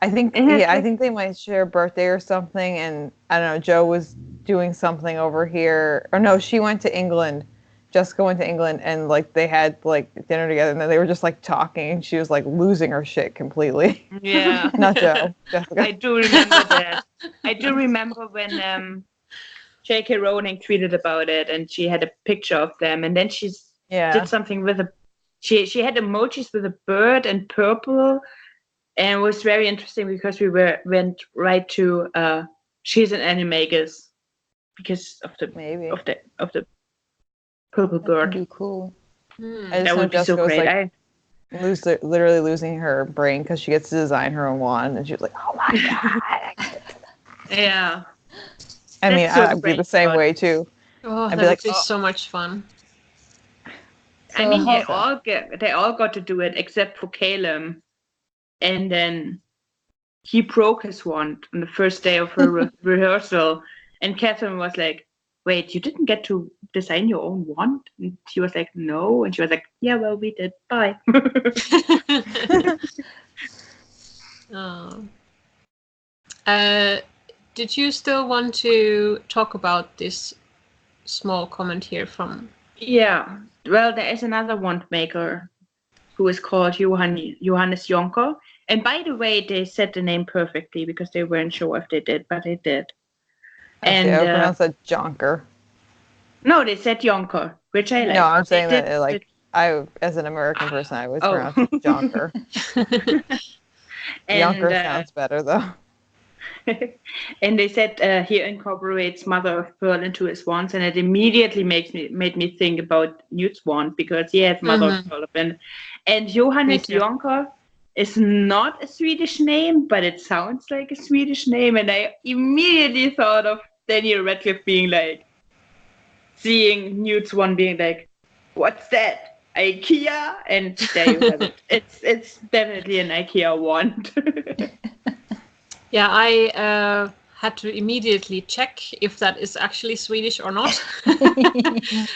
Speaker 4: I think I think they might share a birthday or something, and I don't know. Joe was doing something over here, or no, she went to England. Jessica went to England, and like they had like dinner together, and then they were just like talking, and she was like losing her shit completely.
Speaker 3: Yeah.
Speaker 4: Not Joe, Jessica.
Speaker 3: I do remember that. I do remember when J.K. Rowling tweeted about it, and she had a picture of them, and then she did something with she had emojis with a bird and purple, and it was very interesting because we went right to she's an animagus because of the purple
Speaker 1: That
Speaker 3: bird.
Speaker 1: would be cool.
Speaker 4: I just
Speaker 3: That
Speaker 4: know
Speaker 3: would be
Speaker 4: Jessica
Speaker 3: so
Speaker 4: was
Speaker 3: great.
Speaker 4: like literally losing her brain because she gets to design her own wand, and she was like, "Oh my god!"
Speaker 3: Yeah.
Speaker 4: I mean,
Speaker 3: That's so
Speaker 4: I'd be the
Speaker 3: great,
Speaker 4: same
Speaker 3: God.
Speaker 4: way too.
Speaker 2: Oh,
Speaker 4: I'd
Speaker 2: that
Speaker 4: be
Speaker 2: would
Speaker 4: like,
Speaker 2: be so much fun.
Speaker 3: I mean, they
Speaker 1: So
Speaker 3: all got to do it except for Caleb, and then he broke his wand on the first day of her rehearsal, and Catherine was like, "Wait, you didn't get to design your own wand?" And she was like, "No," and she was like, "Yeah, well, we did. Bye."
Speaker 2: Oh. Did you still want to talk about this small comment here from?
Speaker 3: Yeah. Well, there is another wand maker who is called Johannes Jonker. And by the way, they said the name perfectly because they weren't sure if they did, but they did.
Speaker 4: Actually, I would pronounce that Jonker.
Speaker 3: No, they said Jonker, which I like.
Speaker 4: No, I'm saying that I, as an American person, I would pronounce it Jonker. Jonker sounds better though.
Speaker 3: And they said he incorporates Mother of Pearl into his wands, and it immediately made me think about Newt's wand because he has Mother of Pearl in. And Johannes Jonker is not a Swedish name, but it sounds like a Swedish name, and I immediately thought of Daniel Radcliffe being like, seeing Newt's wand being like, "What's that? IKEA?" And there you have it. It's definitely an IKEA wand.
Speaker 2: Yeah, I had to immediately check if that is actually Swedish or not.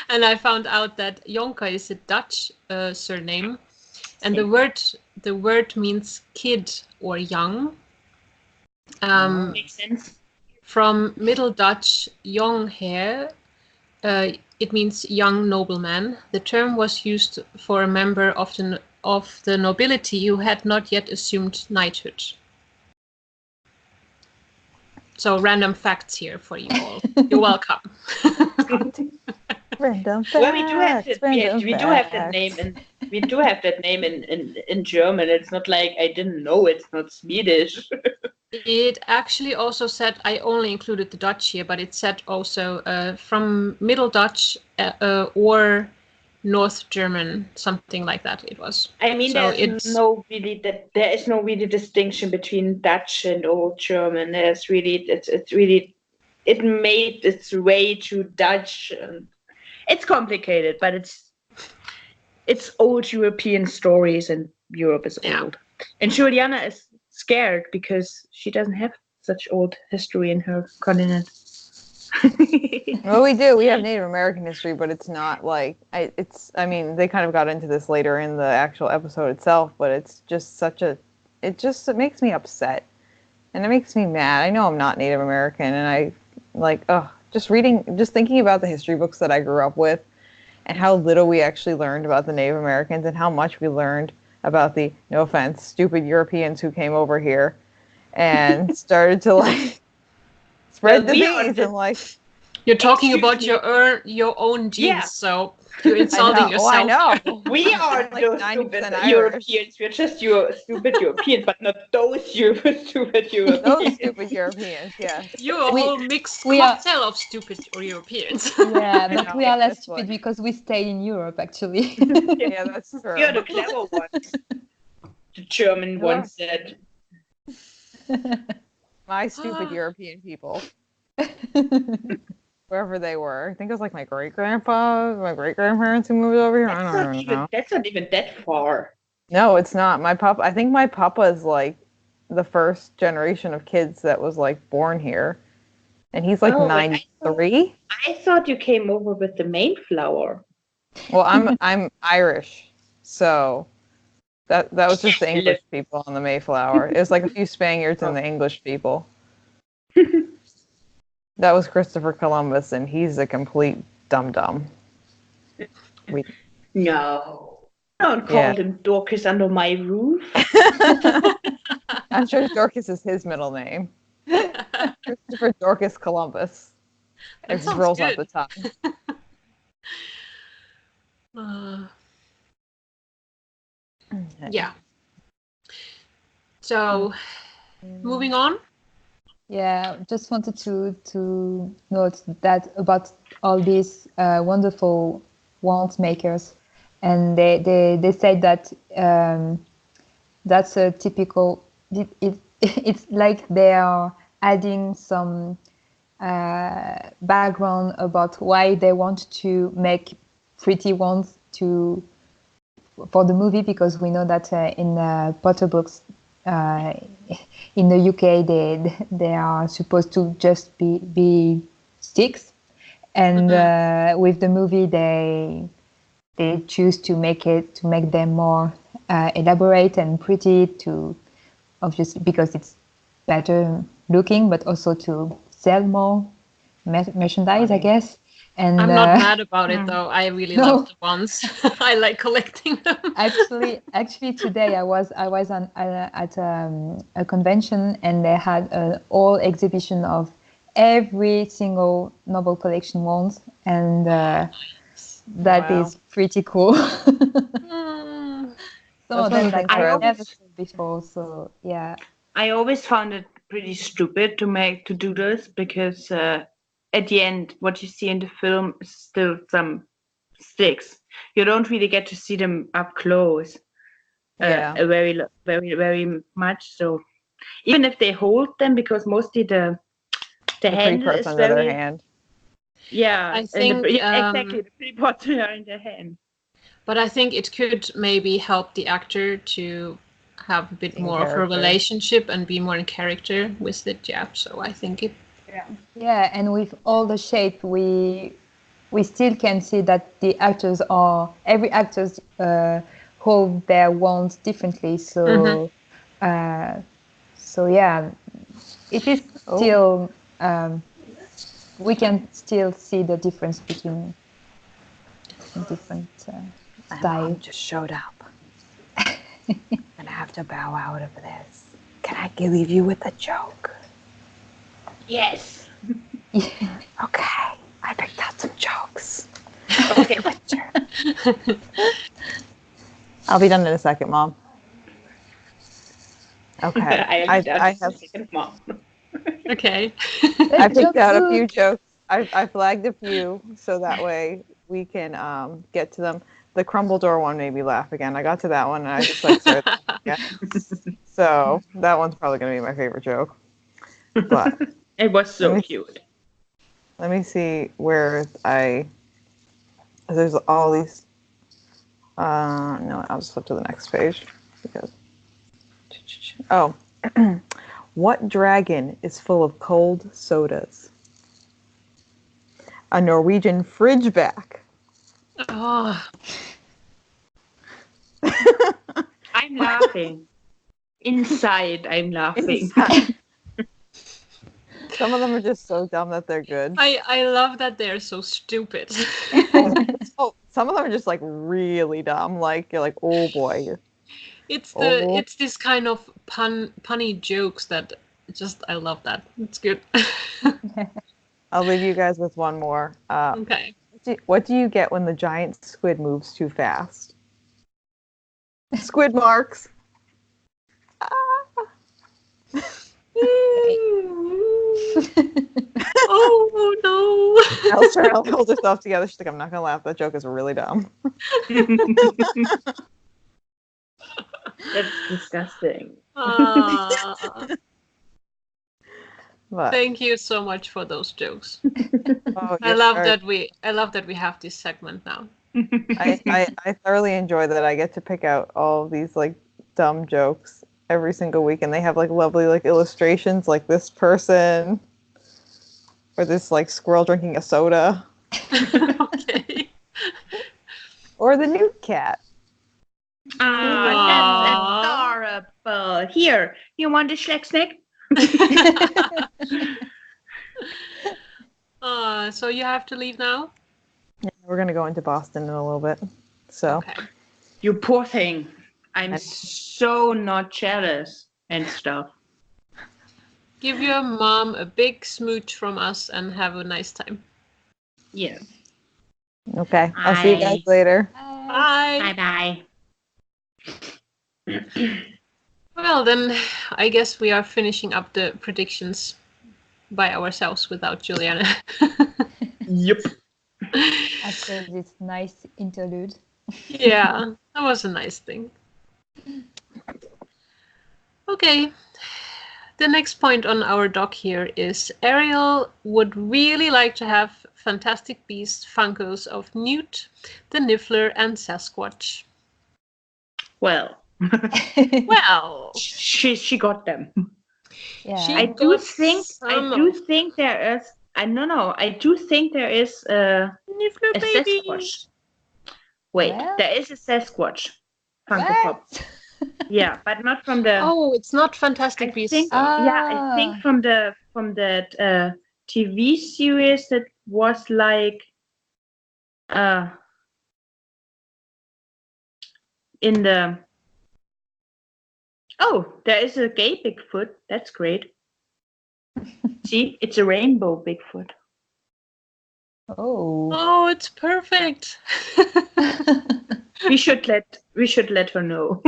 Speaker 2: And I found out that Jonker is a Dutch surname. And the word means kid or young.
Speaker 3: Makes sense.
Speaker 2: From Middle Dutch, jong heer, it means young nobleman. The term was used for a member of the nobility who had not yet assumed knighthood. So random facts here for you all. You're welcome.
Speaker 4: Random facts.
Speaker 3: Well, we do have that name in German. It's not like I didn't know it's not Swedish.
Speaker 2: It actually also said, I only included the Dutch here, but it said also from Middle Dutch or North German, something like that it was.
Speaker 3: I mean, there is no really distinction between Dutch and Old German. There's really it made its way to Dutch. It's complicated, but it's old European stories, and Europe is old. And Juliana is scared because she doesn't have such old history in her continent.
Speaker 4: Well, we do. We have Native American history, but it's not like I mean, they kind of got into this later in the actual episode itself, but it's just it makes me upset, and it makes me mad. I know I'm not Native American, and I just thinking about the history books that I grew up with, and how little we actually learned about the Native Americans, and how much we learned about the, no offense, stupid Europeans who came over here and started to spread disease and
Speaker 2: You're talking about your own genes, so you're insulting yourself.
Speaker 4: I know.
Speaker 3: We are those stupid Europeans. We're just stupid Europeans, but not those stupid Europeans.
Speaker 4: Those stupid Europeans, yeah.
Speaker 2: You're a whole mixed cocktail of stupid Europeans.
Speaker 1: Yeah, but we are less stupid because we stayed in Europe, actually.
Speaker 4: Yeah, that's true.
Speaker 3: You're the clever ones. The German ones said.
Speaker 4: My stupid European people. Wherever they were. I think it was like my great-grandpa, my great-grandparents who moved over here. I don't know.
Speaker 3: That's not even that far.
Speaker 4: No, it's not. I think my papa is like the first generation of kids that was like born here. And he's like
Speaker 3: Oh,
Speaker 4: 93.
Speaker 3: I thought you came over with the Mayflower.
Speaker 4: Well, I'm Irish, so that was just the English people on the Mayflower. It was like a few Spaniards and the English people. That was Christopher Columbus, and he's a complete dum-dum.
Speaker 3: No. I don't call him Dorcas under my roof.
Speaker 4: I'm sure Dorcas is his middle name. Christopher Dorcas Columbus. It just rolls off the tongue.
Speaker 2: Yeah. So, moving on.
Speaker 1: Yeah, just wanted to note that about all these wonderful wand makers, and they said that that's a typical. It's like they are adding some background about why they want to make pretty wands for the movie, because we know that in Potter books. In the UK, they are supposed to just be sticks, and with the movie, they choose to make them more elaborate and pretty, to obviously because it's better looking, but also to sell more merchandise, I guess. And
Speaker 2: I'm not mad about it though. I really love the ones. I like collecting them.
Speaker 1: Actually, today I was at a convention, and they had an whole exhibition of every single novel collection ones, and that is pretty cool. Some of them like I've never seen before. So yeah.
Speaker 3: I always found it pretty stupid to do this, because at the end, what you see in the film is still some sticks. You don't really get to see them up close. Very, very, very much. So even if they hold them, because mostly the handle is
Speaker 4: under
Speaker 3: very
Speaker 4: their hand.
Speaker 3: Yeah,
Speaker 2: I think
Speaker 3: exactly, the pretty parts are in their hand.
Speaker 2: But I think it could maybe help the actor to have a bit more of a relationship and be more in character with it. Yeah, so I think it.
Speaker 1: Yeah, and with all the shape, we still can see that every actors hold their wands differently. So, so yeah, it is still. We can still see the difference between different styles.
Speaker 4: My mom just showed up. I'm gonna have to bow out of this. Can I leave you with a joke?
Speaker 3: Yes.
Speaker 4: Okay, I picked out some jokes.
Speaker 3: Okay.
Speaker 4: I'll be done in a second, Mom. Okay.
Speaker 3: I have second, Mom.
Speaker 2: Okay.
Speaker 4: I picked out a few jokes. I flagged a few so that way we can get to them. The crumble door one made me laugh again. I got to that one and I just started again. So that one's probably going to be my favorite joke. But
Speaker 3: it was so cute.
Speaker 4: Let me see where there's all these. No, I'll just flip to the next page because. Oh, what dragon is full of cold sodas? A Norwegian fridgeback.
Speaker 2: Oh.
Speaker 3: I'm laughing. Inside, I'm laughing.
Speaker 4: Inside. Some of them are just so dumb that they're good.
Speaker 2: I love that they're so stupid.
Speaker 4: Oh, some of them are just like really dumb. Like you're like, oh boy.
Speaker 2: It's this kind of punny jokes that I love that. It's good.
Speaker 4: I'll leave you guys with one more.
Speaker 2: Okay.
Speaker 4: What do you get when the giant squid moves too fast? Squid marks.
Speaker 2: Oh no!
Speaker 4: Elle's trying to hold herself together. She's like, I'm not gonna laugh. That joke is really dumb.
Speaker 3: That's disgusting.
Speaker 2: Thank you so much for those jokes.
Speaker 4: Oh,
Speaker 2: I love that we have this segment now.
Speaker 4: I thoroughly enjoy that I get to pick out all of these like dumb jokes every single week, and they have like lovely like illustrations like this person. Or this like squirrel drinking a soda.
Speaker 2: Okay.
Speaker 4: Or the nude cat.
Speaker 3: Ah, that's adorable. Here, you want a Schleck snack?
Speaker 2: So you have to leave now?
Speaker 4: Yeah, we're gonna go into Boston in a little bit. So
Speaker 2: Okay.
Speaker 3: You poor thing. I'm so not jealous and stuff.
Speaker 2: Give your mom a big smooch from us and have a nice time.
Speaker 3: Yeah.
Speaker 4: okay. I'll see you guys later.
Speaker 2: Bye.
Speaker 3: Bye.
Speaker 2: Well, then I guess we are finishing up the predictions by ourselves without Juliana.
Speaker 3: Yep.
Speaker 1: After this nice interlude.
Speaker 2: Yeah, that was a nice thing. Okay. The next point on our doc here is Ariel would really like to have Fantastic Beasts Funkos of Newt, the Niffler, and Sasquatch.
Speaker 3: Well,
Speaker 2: Well,
Speaker 3: she got them.
Speaker 1: Yeah.
Speaker 2: She-
Speaker 3: I do think there is. I do think there is a
Speaker 2: Niffler baby.
Speaker 3: Sasquatch. Wait,
Speaker 1: Well?
Speaker 3: there is a Sasquatch Funko Pop.
Speaker 1: What?
Speaker 3: Yeah, but not from the.
Speaker 2: Oh, it's not Fantastic
Speaker 3: I
Speaker 2: Beasts.
Speaker 3: think,
Speaker 2: though.
Speaker 3: I think from that TV series that was like in the. Oh, there is a gay Bigfoot. That's great. See, it's a rainbow Bigfoot.
Speaker 1: Oh.
Speaker 2: Oh, it's perfect.
Speaker 3: We should let her know.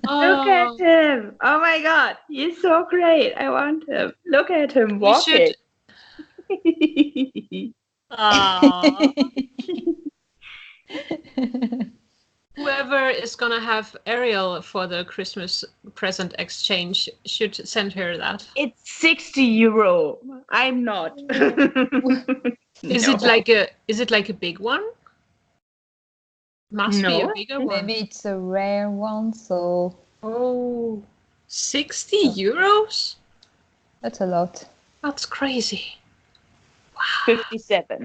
Speaker 2: Oh,
Speaker 3: Look at him! Oh my God, he's so great. I want him. Look at him
Speaker 2: we should.
Speaker 3: walking.
Speaker 2: Aw. Whoever is gonna have Ariel for the Christmas present exchange should send her that.
Speaker 3: It's €60. I'm not.
Speaker 2: Is
Speaker 3: No.
Speaker 2: it like a big one? Must be a
Speaker 3: No.
Speaker 2: bigger one.
Speaker 1: Maybe it's a rare one, so
Speaker 2: Oh, 60 euros?
Speaker 1: that's a lot.
Speaker 2: That's crazy.
Speaker 3: 57.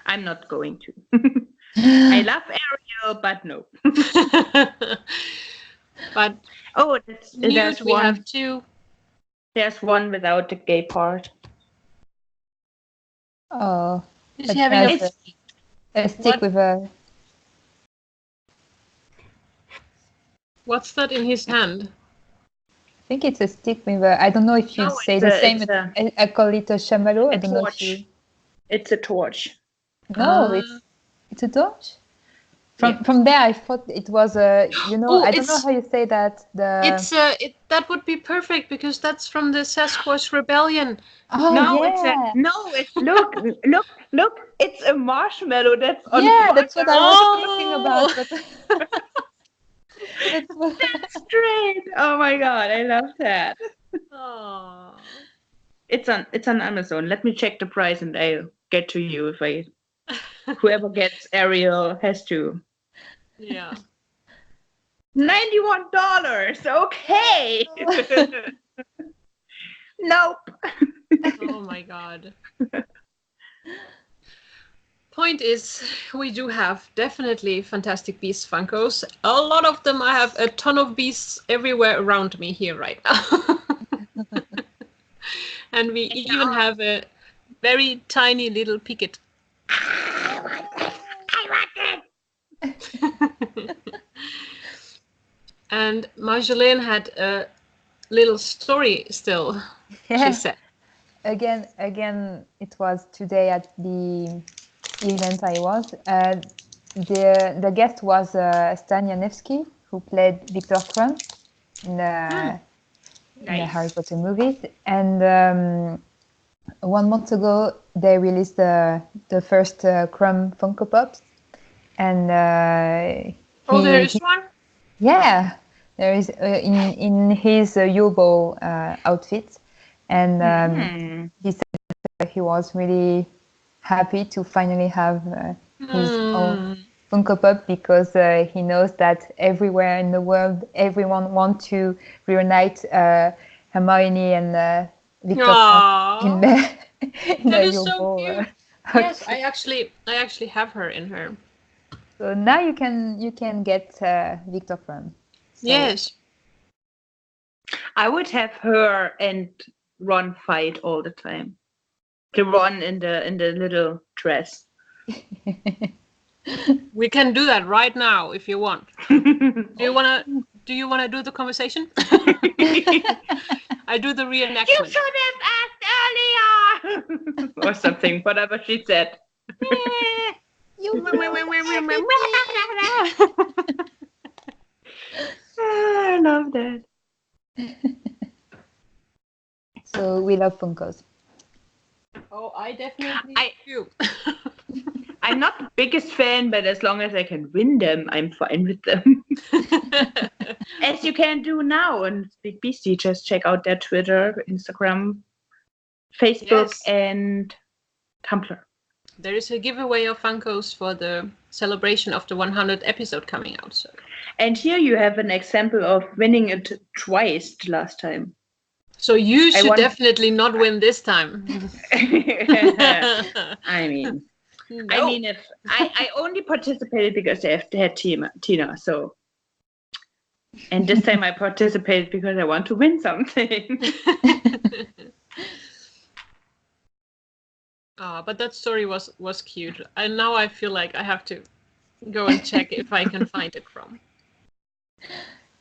Speaker 3: I'm not going to. I love Ariel, but no.
Speaker 2: But
Speaker 3: Oh,
Speaker 2: Newt,
Speaker 3: there's
Speaker 2: we
Speaker 3: one.
Speaker 2: have two.
Speaker 3: There's one without the gay part.
Speaker 1: Oh,
Speaker 2: Is
Speaker 1: But
Speaker 2: he having a
Speaker 1: that's a stick
Speaker 2: What?
Speaker 1: with a.
Speaker 2: What's that in his hand?
Speaker 1: I think it's a stick with a. I don't know if you
Speaker 3: No,
Speaker 1: say
Speaker 3: it's
Speaker 1: the
Speaker 3: a-
Speaker 1: same.
Speaker 3: it's
Speaker 1: I call it a chamallow. I
Speaker 3: A
Speaker 1: don't know if
Speaker 3: torch.
Speaker 1: you.
Speaker 3: It's a torch.
Speaker 1: No,
Speaker 2: Ah.
Speaker 1: it's a torch. From there, I thought it was a.
Speaker 2: Oh,
Speaker 1: I don't know
Speaker 2: it's-
Speaker 1: how you say that.
Speaker 2: That would be perfect because that's from the Sasquatch Rebellion.
Speaker 1: Oh
Speaker 3: No,
Speaker 1: yeah.
Speaker 3: it's look, it's a marshmallow that's on
Speaker 1: Yeah,
Speaker 3: fire.
Speaker 1: that's what I was talking
Speaker 2: Oh.
Speaker 1: about. But that's what,
Speaker 3: That's great. Oh my God, I love that.
Speaker 2: Oh.
Speaker 3: It's on Amazon. Let me check the price and I'll get to you if whoever gets Ariel has to.
Speaker 2: Yeah.
Speaker 3: $91. Okay. Nope.
Speaker 2: Oh my God. Point is, we do have definitely Fantastic Beasts Funkos. A lot of them. I have a ton of beasts everywhere around me here right now. And we even have a very tiny little Picket.
Speaker 3: I want it.
Speaker 2: And Marjolaine had a little story still,
Speaker 1: yeah.
Speaker 2: she said.
Speaker 1: Again, it was today at the event I was. The guest was Stan Janevsky, who played Viktor Krum in the Harry Potter movies. And 1 month ago, they released the first Krum Funko Pops. And
Speaker 2: There is one?
Speaker 1: Yeah, there is in his Yule Ball outfit. And he said that he was really happy to finally have his own Funko Pop because he knows that everywhere in the world, everyone wants to reunite Hermione and Victor in there.
Speaker 2: That is so cute. Yes, I actually have her in her.
Speaker 1: So now you can get Victor from. So.
Speaker 2: Yes.
Speaker 3: I would have her and Ron fight all the time. The Ron in the little dress.
Speaker 2: We can do that right now if you want. Do you wanna do the conversation? I do the reenactment.
Speaker 3: You should have asked earlier, or something. Whatever she said. I love that.
Speaker 1: So we love Funkos.
Speaker 2: Oh, I definitely do.
Speaker 3: I'm not the biggest fan, but as long as I can win them, I'm fine with them. As you can do now on SpeakBeasty. Just check out their Twitter, Instagram, Facebook, and Tumblr.
Speaker 2: There is a giveaway of Funkos for the celebration of the 100th episode coming out. So.
Speaker 3: And here you have an example of winning it twice last time.
Speaker 2: So you should definitely not win this time.
Speaker 3: I mean, if I only participated because they had Tina. So, and this time I participated because I want to win something.
Speaker 2: But that story was cute, and now I feel like I have to go and check if I can find it from.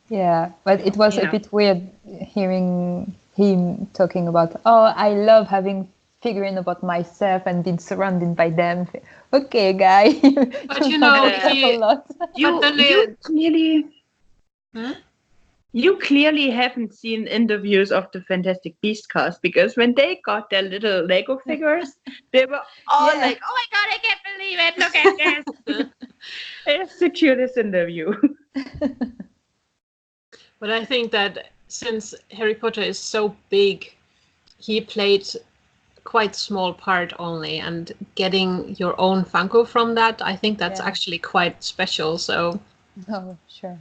Speaker 1: Yeah, but it was a bit weird hearing him talking about, I love having figuring about myself and being surrounded by them. Okay, guy.
Speaker 2: But you know,
Speaker 3: you clearly haven't seen interviews of the Fantastic Beast cast, because when they got their little Lego figures, they were all like, "Oh my god, I can't believe it! Look at this!" It's the cutest interview.
Speaker 2: But I think that since Harry Potter is so big, he played quite small part only, and getting your own Funko from that, I think that's actually quite special. So,
Speaker 1: sure.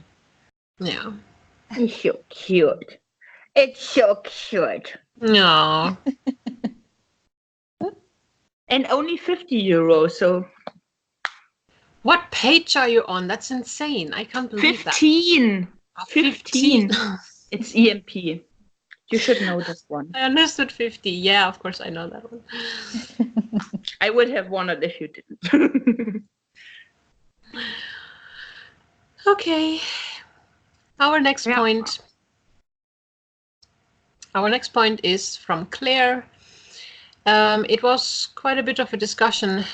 Speaker 2: Yeah.
Speaker 3: It's so cute. It's so cute.
Speaker 2: No.
Speaker 3: And only €50, so.
Speaker 2: What page are you on? That's insane. I can't believe
Speaker 3: 15.
Speaker 2: that.
Speaker 3: 15. It's EMP. You should know this one.
Speaker 2: I understood 50. Yeah, of course I know that one.
Speaker 3: I would have won it if you didn't.
Speaker 2: Okay. Our next point. Our next point is from Claire. It was quite a bit of a discussion.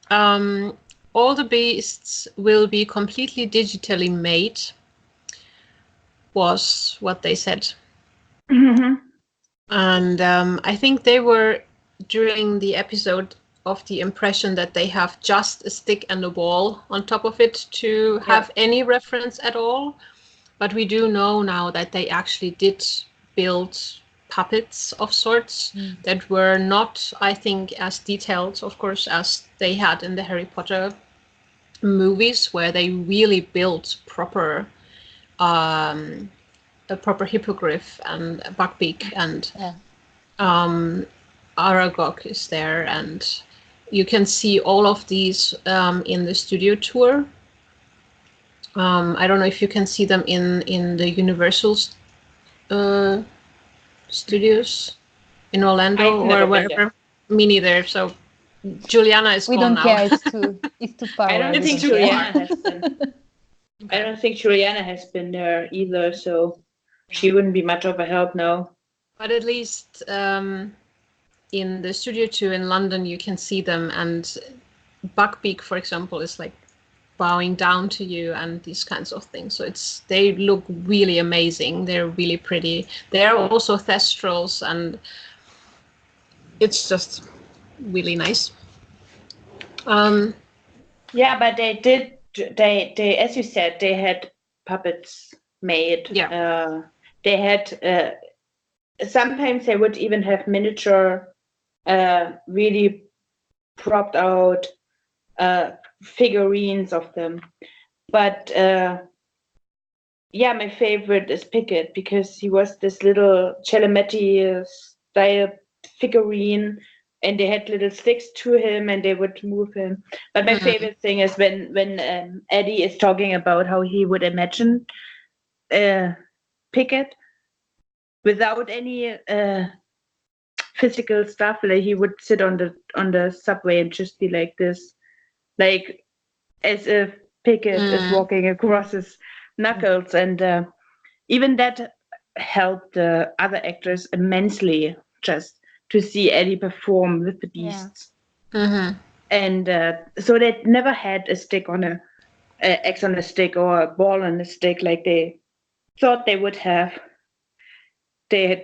Speaker 2: All the beasts will be completely digitally made, was what they said.
Speaker 3: Mm-hmm.
Speaker 2: And I think they were, during the episode, of the impression that they have just a stick and a ball on top of it to have any reference at all. But we do know now that they actually did build puppets of sorts that were not, I think, as detailed, of course, as they had in the Harry Potter movies, where they really built a proper hippogriff and a Buckbeak, and Aragog is there, and you can see all of these in the studio tour. I don't know if you can see them in the Universal Studios in Orlando or wherever. Me neither. So Juliana is
Speaker 1: we
Speaker 2: gone
Speaker 1: don't
Speaker 2: now.
Speaker 1: care. It's too far.
Speaker 3: I don't think Juliana has been. I don't think Juliana has been there either, so she wouldn't be much of a help now.
Speaker 2: But at least in the Studio 2 in London, you can see them, and Buckbeak, for example, is like bowing down to you and these kinds of things. So they look really amazing. They're really pretty. They're also thestrals, and it's just really nice.
Speaker 3: Yeah, but they as you said, they had puppets made.
Speaker 2: Yeah.
Speaker 3: They had sometimes they would even have miniature really propped out figurines of them. But my favorite is Pickett, because he was this little Chalametti style figurine, and they had little sticks to him, and they would move him. But my favorite thing is when Eddie is talking about how he would imagine Pickett without any physical stuff. Like he would sit on the subway and just be like this, like as if Pickett is walking across his knuckles, and even that helped the other actors immensely just to see Eddie perform with the beasts. And so they never had a stick on a X on a stick or a ball on a stick like they thought they would have. They had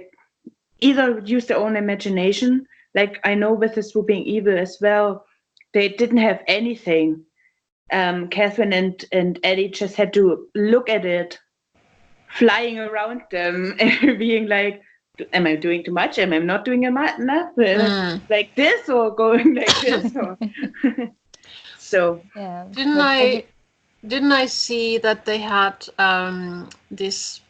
Speaker 3: either used their own imagination, like I know with the Swooping Evil as well, they didn't have anything. Catherine and Eddie just had to look at it flying around them and being like, am I doing too much? Am I not doing enough? Like this or going like this? Or so
Speaker 1: Yeah.
Speaker 2: Didn't I see that they had this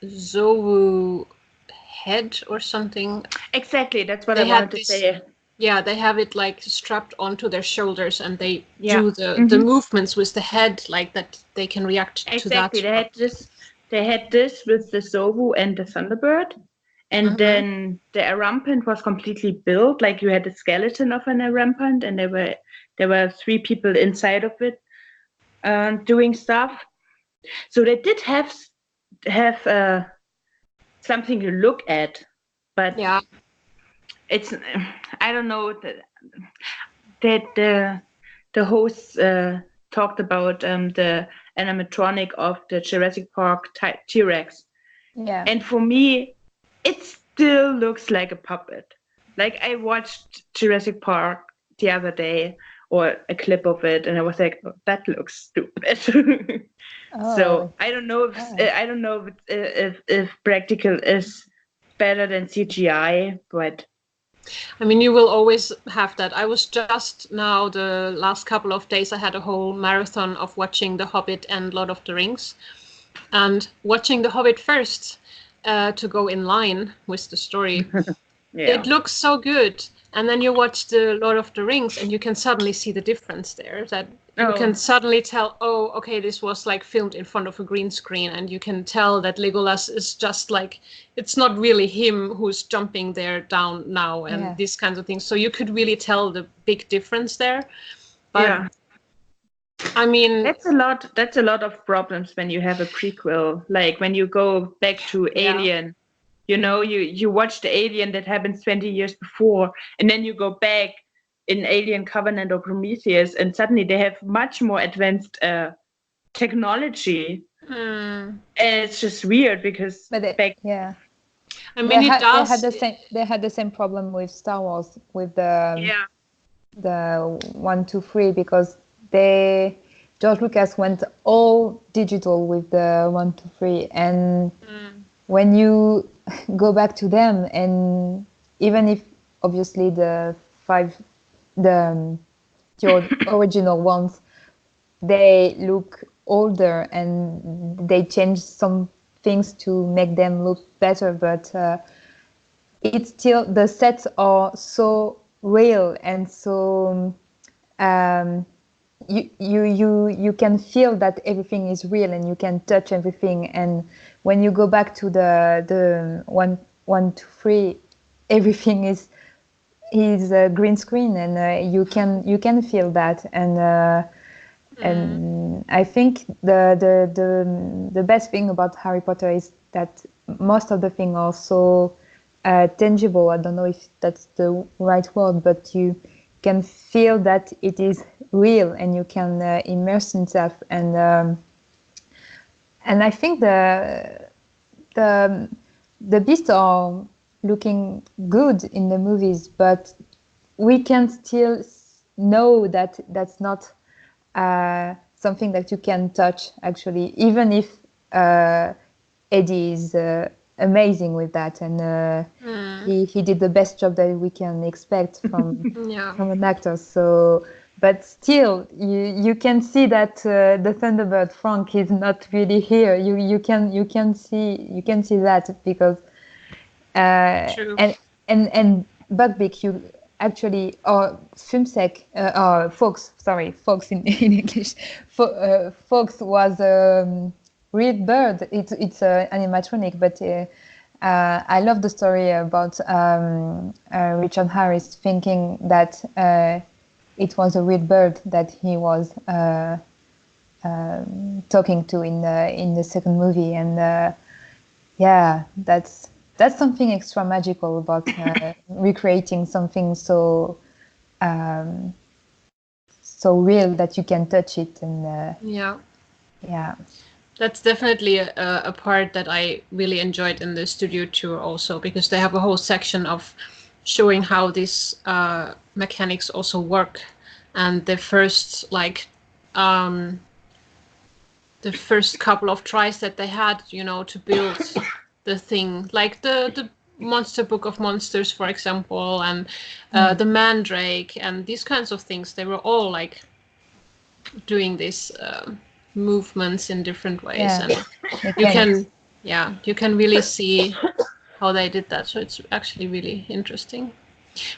Speaker 2: Zowu head or something?
Speaker 3: Exactly, that's what I wanted to say.
Speaker 2: Yeah, they have it like strapped onto their shoulders, and they do the movements with the head like that. They can react to that.
Speaker 3: Exactly, they had this with the Zowu and the Thunderbird, and then the rampant was completely built. Like you had the skeleton of an rampant, and there were 3 people inside of it doing stuff. So they did have something to look at, but it's, I don't know that the hosts talked about the animatronic of the Jurassic Park T-Rex.
Speaker 1: Yeah.
Speaker 3: And for me, it still looks like a puppet. Like I watched Jurassic Park the other day, or a clip of it, and I was like, oh, that looks stupid. So I don't know if practical is better than CGI, but
Speaker 2: I mean, you will always have that. I was just now, the last couple of days, I had a whole marathon of watching The Hobbit and Lord of the Rings. And watching The Hobbit first to go in line with the story, it looks so good. And then you watch The Lord of the Rings and you can suddenly see the difference there. That you can suddenly tell, oh, okay, this was like filmed in front of a green screen. And you can tell that Legolas is just like, it's not really him who's jumping there down now and these kinds of things. So you could really tell the big difference there. But I mean,
Speaker 3: that's a lot of problems when you have a prequel. Like when you go back to Alien, you know, you watch the Alien that happens 20 years before, and then you go back in Alien Covenant or Prometheus, and suddenly they have much more advanced technology. And it's just weird because
Speaker 2: I mean,
Speaker 1: they had the same problem with Star Wars with the 1, 2, 3, because George Lucas went all digital with the 1, 2, 3, and when you go back to them, and even if obviously the original ones, they look older and they change some things to make them look better, but it's still, the sets are so real, and so you can feel that everything is real and you can touch everything. And when you go back to the 1, 2, 3, everything is a green screen, and you can feel that. And I think the best thing about Harry Potter is that most of the things are so tangible. I don't know if that's the right word, but you can feel that it is real, and you can immerse yourself. And I think the beasts are looking good in the movies, but we can still know that that's not something that you can touch, actually, even if Eddie is amazing with that, and he did the best job that we can expect from from an actor. So, but still, you can see that the Thunderbird Frank is not really here. You can see that, because and Buckbeak, actually, or Fumsec, or Fox in English. Fox was real bird. It's animatronic, but I love the story about Richard Harris thinking that it was a real bird that he was talking to in the second movie, and that's something extra magical about recreating something so real that you can touch it, and
Speaker 2: That's definitely a part that I really enjoyed in the studio tour also, because they have a whole section of showing how these mechanics also work. And the first couple of tries that they had, to build the thing, like the Monster Book of Monsters, for example, and the Mandrake and these kinds of things, they were all like doing this movements in different ways, and you can really see how they did that. So it's actually really interesting.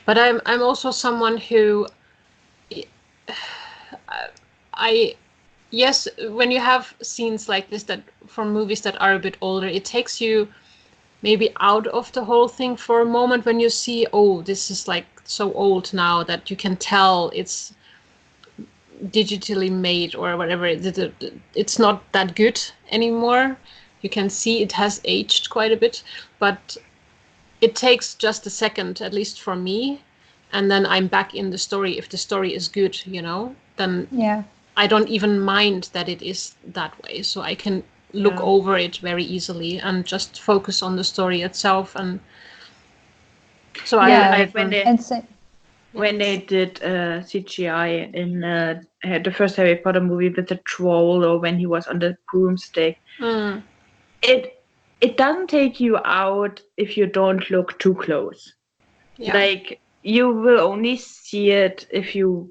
Speaker 2: But I'm also someone who yes, when you have scenes like this that from movies that are a bit older, it takes you maybe out of the whole thing for a moment when you see, oh, this is like so old now that you can tell it's digitally made or whatever. It's not that good anymore. You can see it has aged quite a bit, but it takes just a second, at least for me, and then I'm back in the story. If the story is good, then I don't even mind that it is that way. So I can look over it very easily and just focus on the story itself. And so
Speaker 3: when they did CGI in the first Harry Potter movie with the troll, or when he was on the broomstick, it doesn't take you out if you don't look too close. Like, you will only see it if you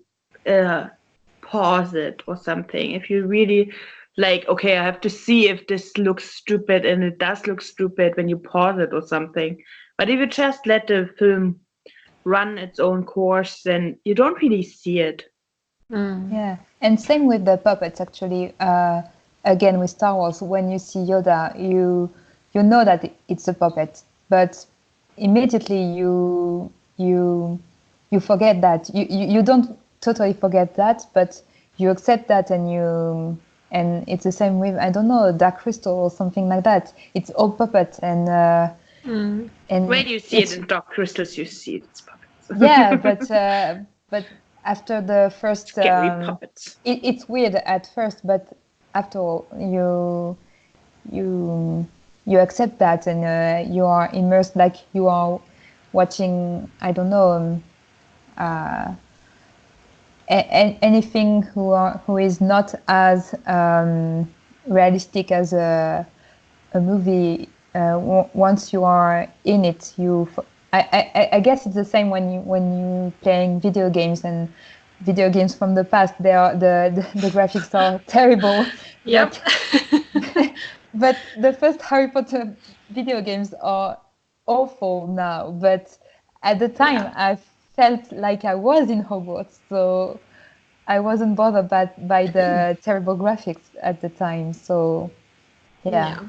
Speaker 3: pause it or something. If you really like, okay, I have to see if this looks stupid, and it does look stupid when you pause it or something. But if you just let the film run its own course, then you don't really see it.
Speaker 1: Yeah, and same with the puppets, actually. Again, with Star Wars, when you see Yoda, you know that it's a puppet, but immediately you forget that. You don't totally forget that, but you accept that, and it's the same with, I don't know, Dark Crystal or something like that. It's all puppet, and
Speaker 3: when you see it in Dark Crystals, you see it's puppets.
Speaker 1: Yeah, but after the first
Speaker 3: scary puppets,
Speaker 1: it's weird at first, but after all, you accept that, and you are immersed, like you are watching, I don't know, anything who is not as realistic as a movie. Once you are in it, I guess it's the same when you playing video games, and video games from the past. The graphics are terrible.
Speaker 2: Yep.
Speaker 1: But the first Harry Potter video games are awful now. But at the time, I felt like I was in Hogwarts, so I wasn't bothered by the terrible graphics at the time. So yeah.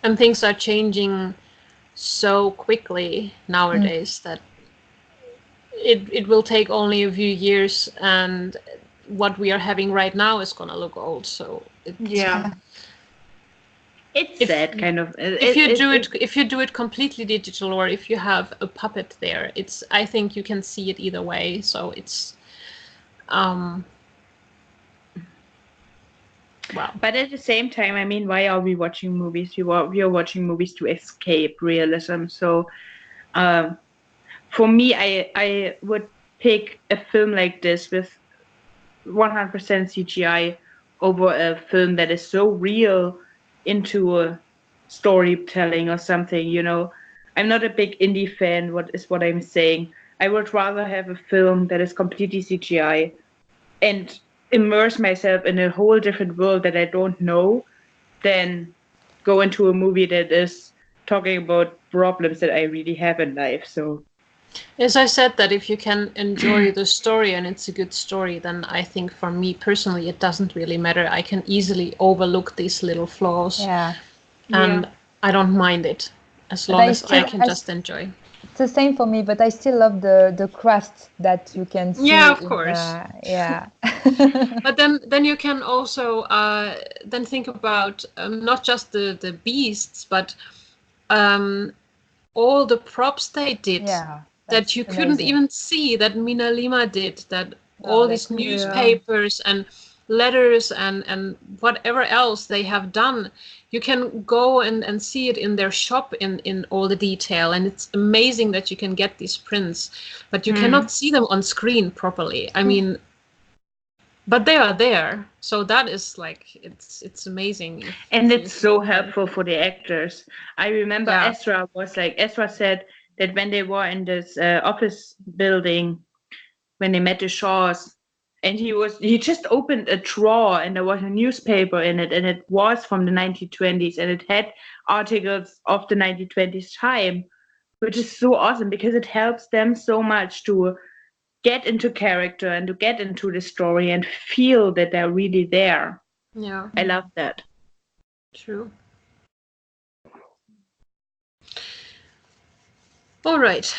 Speaker 2: And things are changing so quickly nowadays that it will take only a few years, and what we are having right now is gonna look old. So
Speaker 3: it's that kind of.
Speaker 2: If you do it completely digital, or if you have a puppet there, I think you can see it either way. So it's wow.
Speaker 3: But at the same time, I mean, why are we watching movies? We are watching movies to escape realism. So, for me, I would pick a film like this with 100% CGI over a film that is so real into a storytelling or something. I'm not a big indie fan. What I'm saying? I would rather have a film that is completely CGI and immerse myself in a whole different world that I don't know, than go into a movie that is talking about problems that I really have in life. So
Speaker 2: As I said, that if you can enjoy the story and it's a good story, then I think for me personally, it doesn't really matter. I can easily overlook these little flaws, and I don't mind it as long as I can just enjoy.
Speaker 1: It's the same for me, but I still love the craft that you can see.
Speaker 2: Yeah, of course. But then you can also then think about not just the beasts, but all the props they did that you couldn't even see, that Mina Lima did, that all these newspapers and letters and whatever else they have done. You can go and see it in their shop in all the detail, and it's amazing that you can get these prints, but you cannot see them on screen properly. I mean, but they are there, so that is like it's amazing.
Speaker 3: And it's so helpful for the actors. I remember Ezra said that when they were in this office building, when they met the Shaws, and he just opened a drawer and there was a newspaper in it, and it was from the 1920s, and it had articles of the 1920s time, which is so awesome because it helps them so much to get into character and to get into the story and feel that they're really there.
Speaker 2: Yeah,
Speaker 3: I love that.
Speaker 2: True. All right.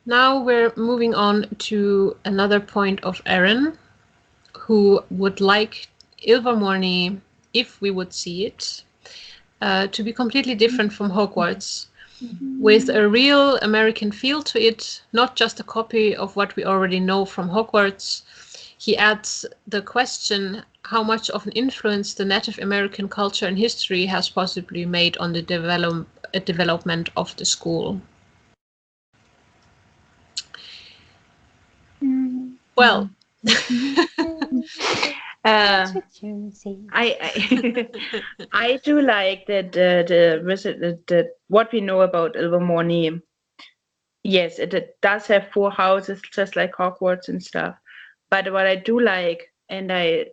Speaker 2: Now we're moving on to another point of Erin, who would like Ilvermorny, if we would see it, to be completely different from Hogwarts, with a real American feel to it, not just a copy of what we already know from Hogwarts. He adds the question, how much of an influence the Native American culture and history has possibly made on the development of the school. Well,
Speaker 3: I do like that what we know about Ilvermorny. Yes, it does have 4 houses, just like Hogwarts and stuff. But what I do like, and I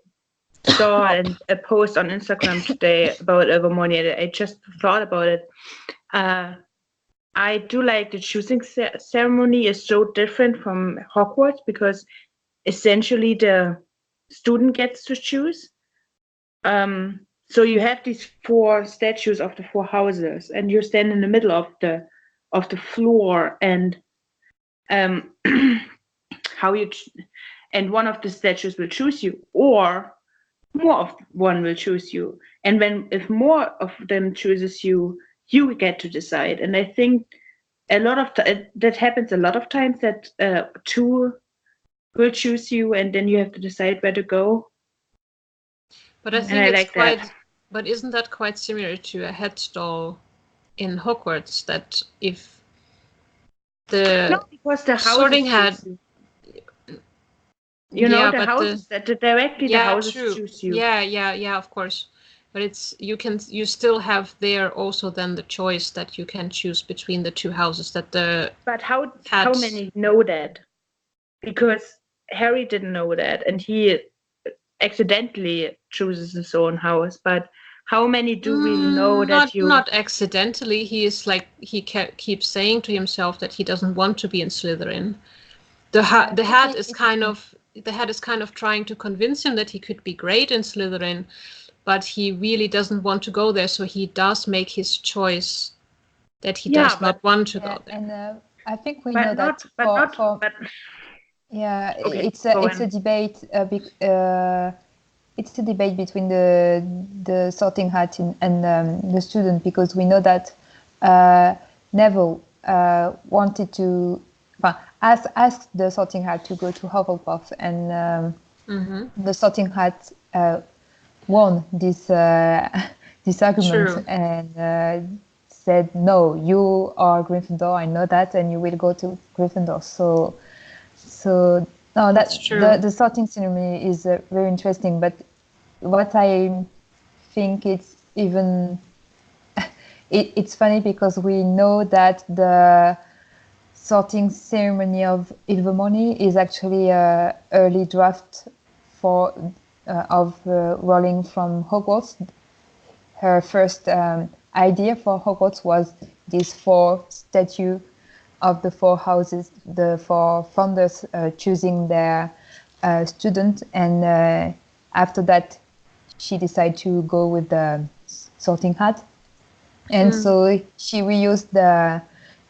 Speaker 3: saw a post on Instagram today about Ilvermorny, and I just thought about it. I do like the choosing ceremony is so different from Hogwarts because essentially the student gets to choose. So you have these 4 statues of the 4 houses, and you stand in the middle of the floor, and and one of the statues will choose you, or more of one will choose you. And if more of them chooses you, you get to decide. And I think that happens a lot of times, that 2 will choose you, and then you have to decide where to go.
Speaker 2: But I think it's quite. That. But isn't that quite similar to a head stall in Hogwarts? That if
Speaker 3: because the
Speaker 2: Sorting Hat.
Speaker 3: You know, the houses that directly the houses choose you.
Speaker 2: Yeah, of course. But you still have there also then the choice that you can choose between the 2 houses that the.
Speaker 3: But how many know that? Because Harry didn't know that, and he accidentally chooses his own house. But how many do really know that you?
Speaker 2: Not accidentally. He is like he keeps saying to himself that he doesn't want to be in Slytherin. The hat is kind of trying to convince him that he could be great in Slytherin, but he really doesn't want to go there. So he does make his choice that he does not want to go there.
Speaker 1: And I think we know that. It's a debate. It's a debate between the Sorting Hat and the student, because we know that Neville wanted to asked the Sorting Hat to go to Hufflepuff, and the Sorting Hat won this argument and said, "No, you are Gryffindor. I know that, and you will go to Gryffindor." So no, that's true. The sorting ceremony is very interesting, but what I think it's even it's funny because we know that the sorting ceremony of Ilvermorny is actually an early draft of Rowling from Hogwarts. Her first idea for Hogwarts was these 4 statues of the 4 houses, the 4 founders choosing their student, and after that she decided to go with the sorting hat, and so she reused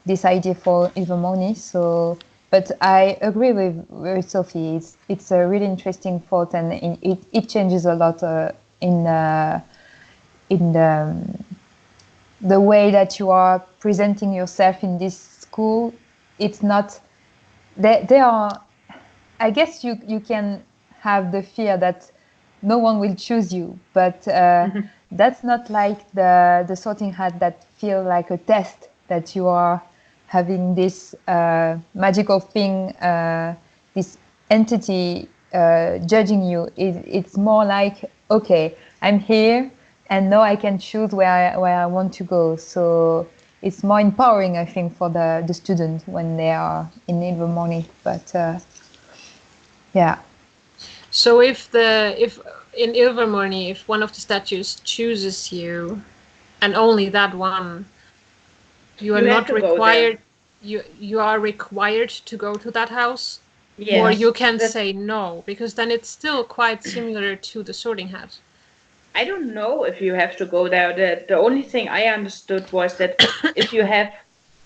Speaker 1: this idea for Ilvermorny. So, but I agree with Sophie. It's a really interesting thought, and it changes a lot in the way that you are presenting yourself in this school. It's not they are. I guess you can have the fear that no one will choose you, but that's not like the sorting hat that feel like a test that you are having this magical thing, this entity judging you. It's more like, okay, I'm here and now I can choose where I want to go. So it's more empowering, I think, for the student when they are in Ilvermorny. But yeah.
Speaker 2: So if in Ilvermorny, if one of the statues chooses you, and only that one, you are not required. You are required to go to that house, or you can say no, because then it's still quite similar to the Sorting Hat.
Speaker 3: I don't know if you have to go there. The only thing I understood was that if you have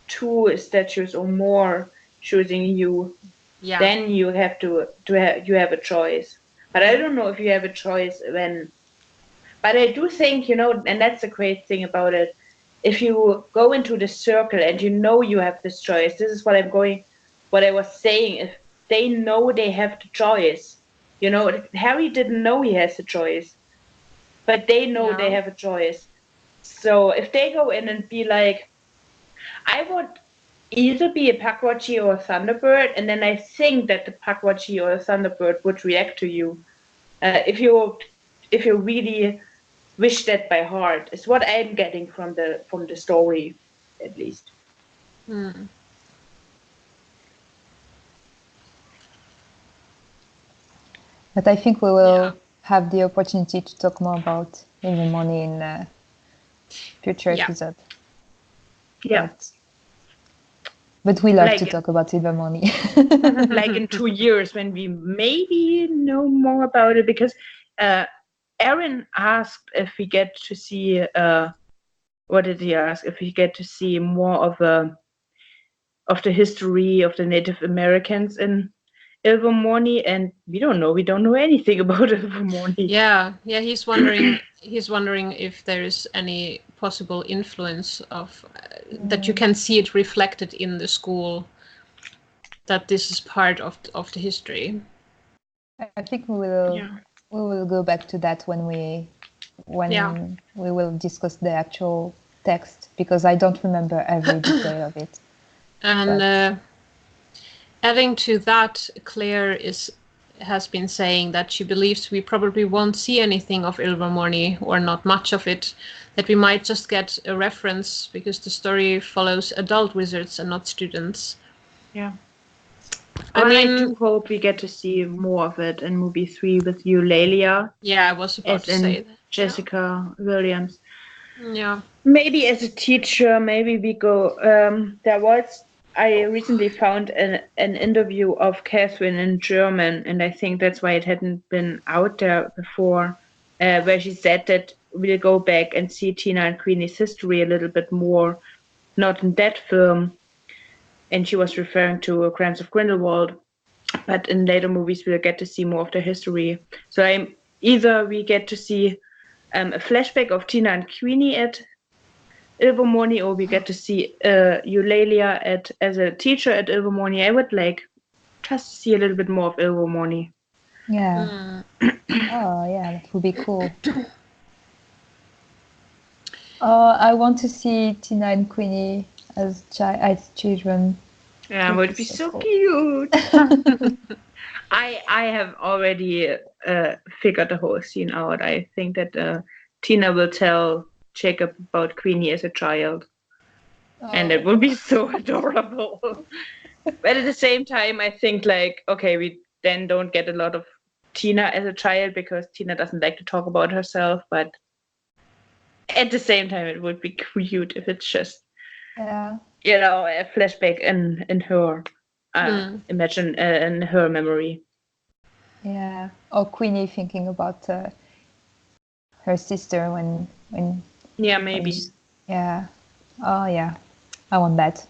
Speaker 3: 2 statues or more choosing you, then you have you have a choice. But I don't know if you have a choice when. But I do think, and that's the great thing about it. If you go into the circle and you have this choice, this is what I was saying. If they know they have the choice, Harry didn't know he has a choice, but they know they have a choice. So if they go in and be like, I would either be a Pugwatchy or a Thunderbird, and then I think that the Pugwatchy or a Thunderbird would react to you. If you really wish that by heart, is what I'm getting from the story, at least.
Speaker 1: But I think we will have the opportunity to talk more about Ilvermorny in future episode.
Speaker 3: Yeah.
Speaker 1: But we love to talk about Ilvermorny.
Speaker 3: Like in 2 years when we maybe know more about it, because Aaron asked if we get to see what did he ask? If we get to see more of the history of the Native Americans in Ilvermorny, and we don't know anything about Ilvermorny.
Speaker 2: Yeah, he's wondering if there is any possible influence of that you can see it reflected in the school, that this is part of the history.
Speaker 1: I think we will go back to that when we will discuss the actual text, because I don't remember every detail of it.
Speaker 2: And adding to that, Claire has been saying that she believes we probably won't see anything of Ilvermorny, or not much of it, that we might just get a reference because the story follows adult wizards and not students.
Speaker 3: Yeah. I do hope we get to see more of it in movie 3 with Eulalia.
Speaker 2: Yeah, I was about to say that.
Speaker 3: Jessica Williams.
Speaker 2: Yeah.
Speaker 3: Maybe as a teacher, maybe we go. I recently found an interview of Catherine in German, and I think that's why it hadn't been out there before, where she said that we'll go back and see Tina and Queenie's history a little bit more, not in that film. And she was referring to Crimes of Grindelwald, but in later movies we'll get to see more of their history. So either we get to see a flashback of Tina and Queenie at Ilvermorny, or we get to see Eulalia as a teacher at Ilvermorny. I would like just see a little bit more of Ilvermorny.
Speaker 1: Yeah. Oh, yeah, that would be cool. I want to see Tina and Queenie as children.
Speaker 3: Yeah, it would be so cute. I have already figured the whole scene out. I think that Tina will tell Jacob about Queenie as a child. And it would be so adorable. But at the same time, I think we then don't get a lot of Tina as a child, because Tina doesn't like to talk about herself, but at the same time, it would be cute if it's just,
Speaker 1: Yeah.
Speaker 3: a flashback in her, imagine in her memory.
Speaker 1: Yeah. Or Queenie thinking about her sister when.
Speaker 3: Yeah, maybe.
Speaker 1: Yeah. Oh yeah. I want that.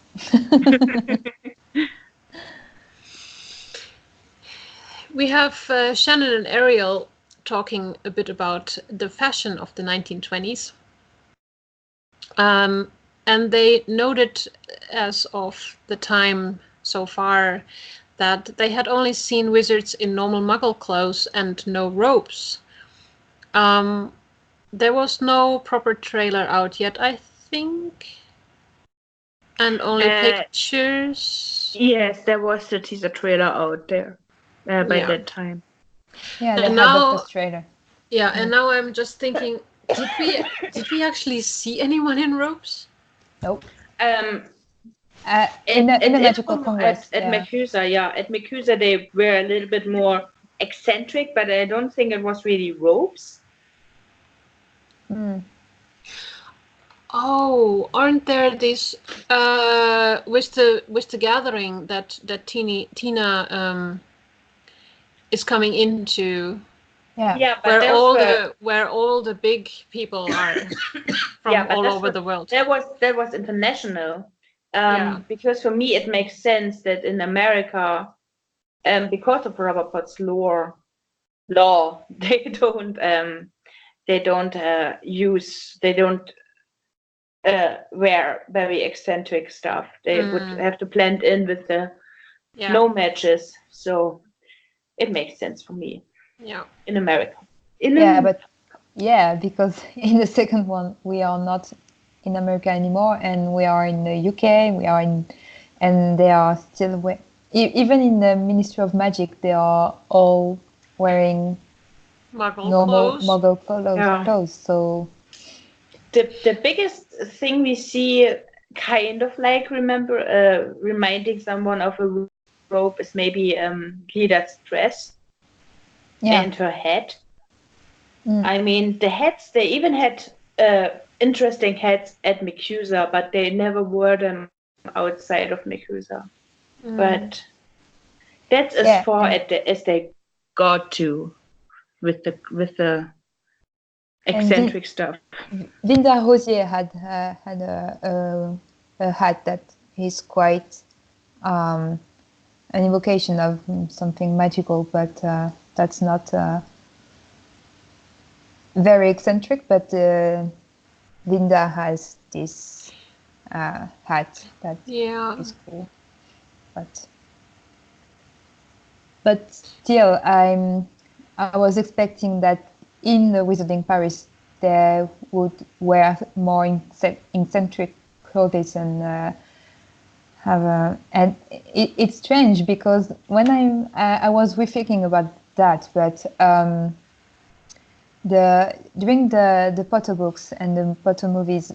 Speaker 2: We have Shannon and Ariel talking a bit about the fashion of the 1920s. And they noted, as of the time so far, that they had only seen wizards in normal muggle clothes and no robes. There was no proper trailer out yet, I think. And only pictures.
Speaker 3: Yes, there was the teaser trailer out there by that time.
Speaker 1: Yeah, they
Speaker 2: And
Speaker 1: had
Speaker 2: now-
Speaker 1: the first trailer.
Speaker 2: Yeah, and now I'm just thinking, did we actually see anyone in robes?
Speaker 1: Nope.
Speaker 3: In
Speaker 1: the Magical Congress.
Speaker 3: At Mecusa, at Mecusa they were a little bit more eccentric, but I don't think it was really robes.
Speaker 2: Oh, aren't there these with the gathering that Tina is coming into?
Speaker 1: Yeah.
Speaker 3: But
Speaker 2: where all the big people are from all over the world.
Speaker 3: That was international. Because for me it makes sense that in America, because of Robert Potts' law, they don't wear very eccentric stuff. They would have to blend in with the No-Majs, so it makes sense for me.
Speaker 2: Yeah,
Speaker 3: in America.
Speaker 1: Because in the second one we are not in America anymore, and we are in the UK. And they are still even in the Ministry of Magic. They are all wearing normal Muggle clothes. So
Speaker 3: the biggest thing we see, kind of like reminding someone of a robe, is maybe Lida's dress and her hat. I mean, the hats, they even had interesting hats at Mecusa, but they never wore them outside of Mecusa. But that's as far as they got to with the eccentric stuff.
Speaker 1: Vinda Rosier had a hat that is quite an invocation of something magical, but that's not very eccentric. But Vinda has this hat that is cool. But still, I was expecting that in the Wizarding Paris they would wear more eccentric clothes and have a. And it's strange because when I was rethinking about that, but during the Potter books and the Potter movies,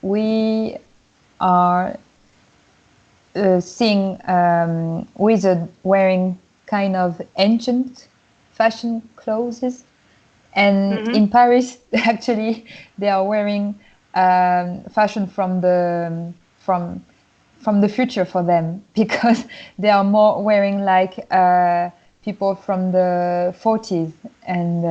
Speaker 1: we are seeing wizard wearing kind of ancient fashion clothes, and in Paris actually they are wearing fashion from the future for them, because they are more wearing like people from the 40s, and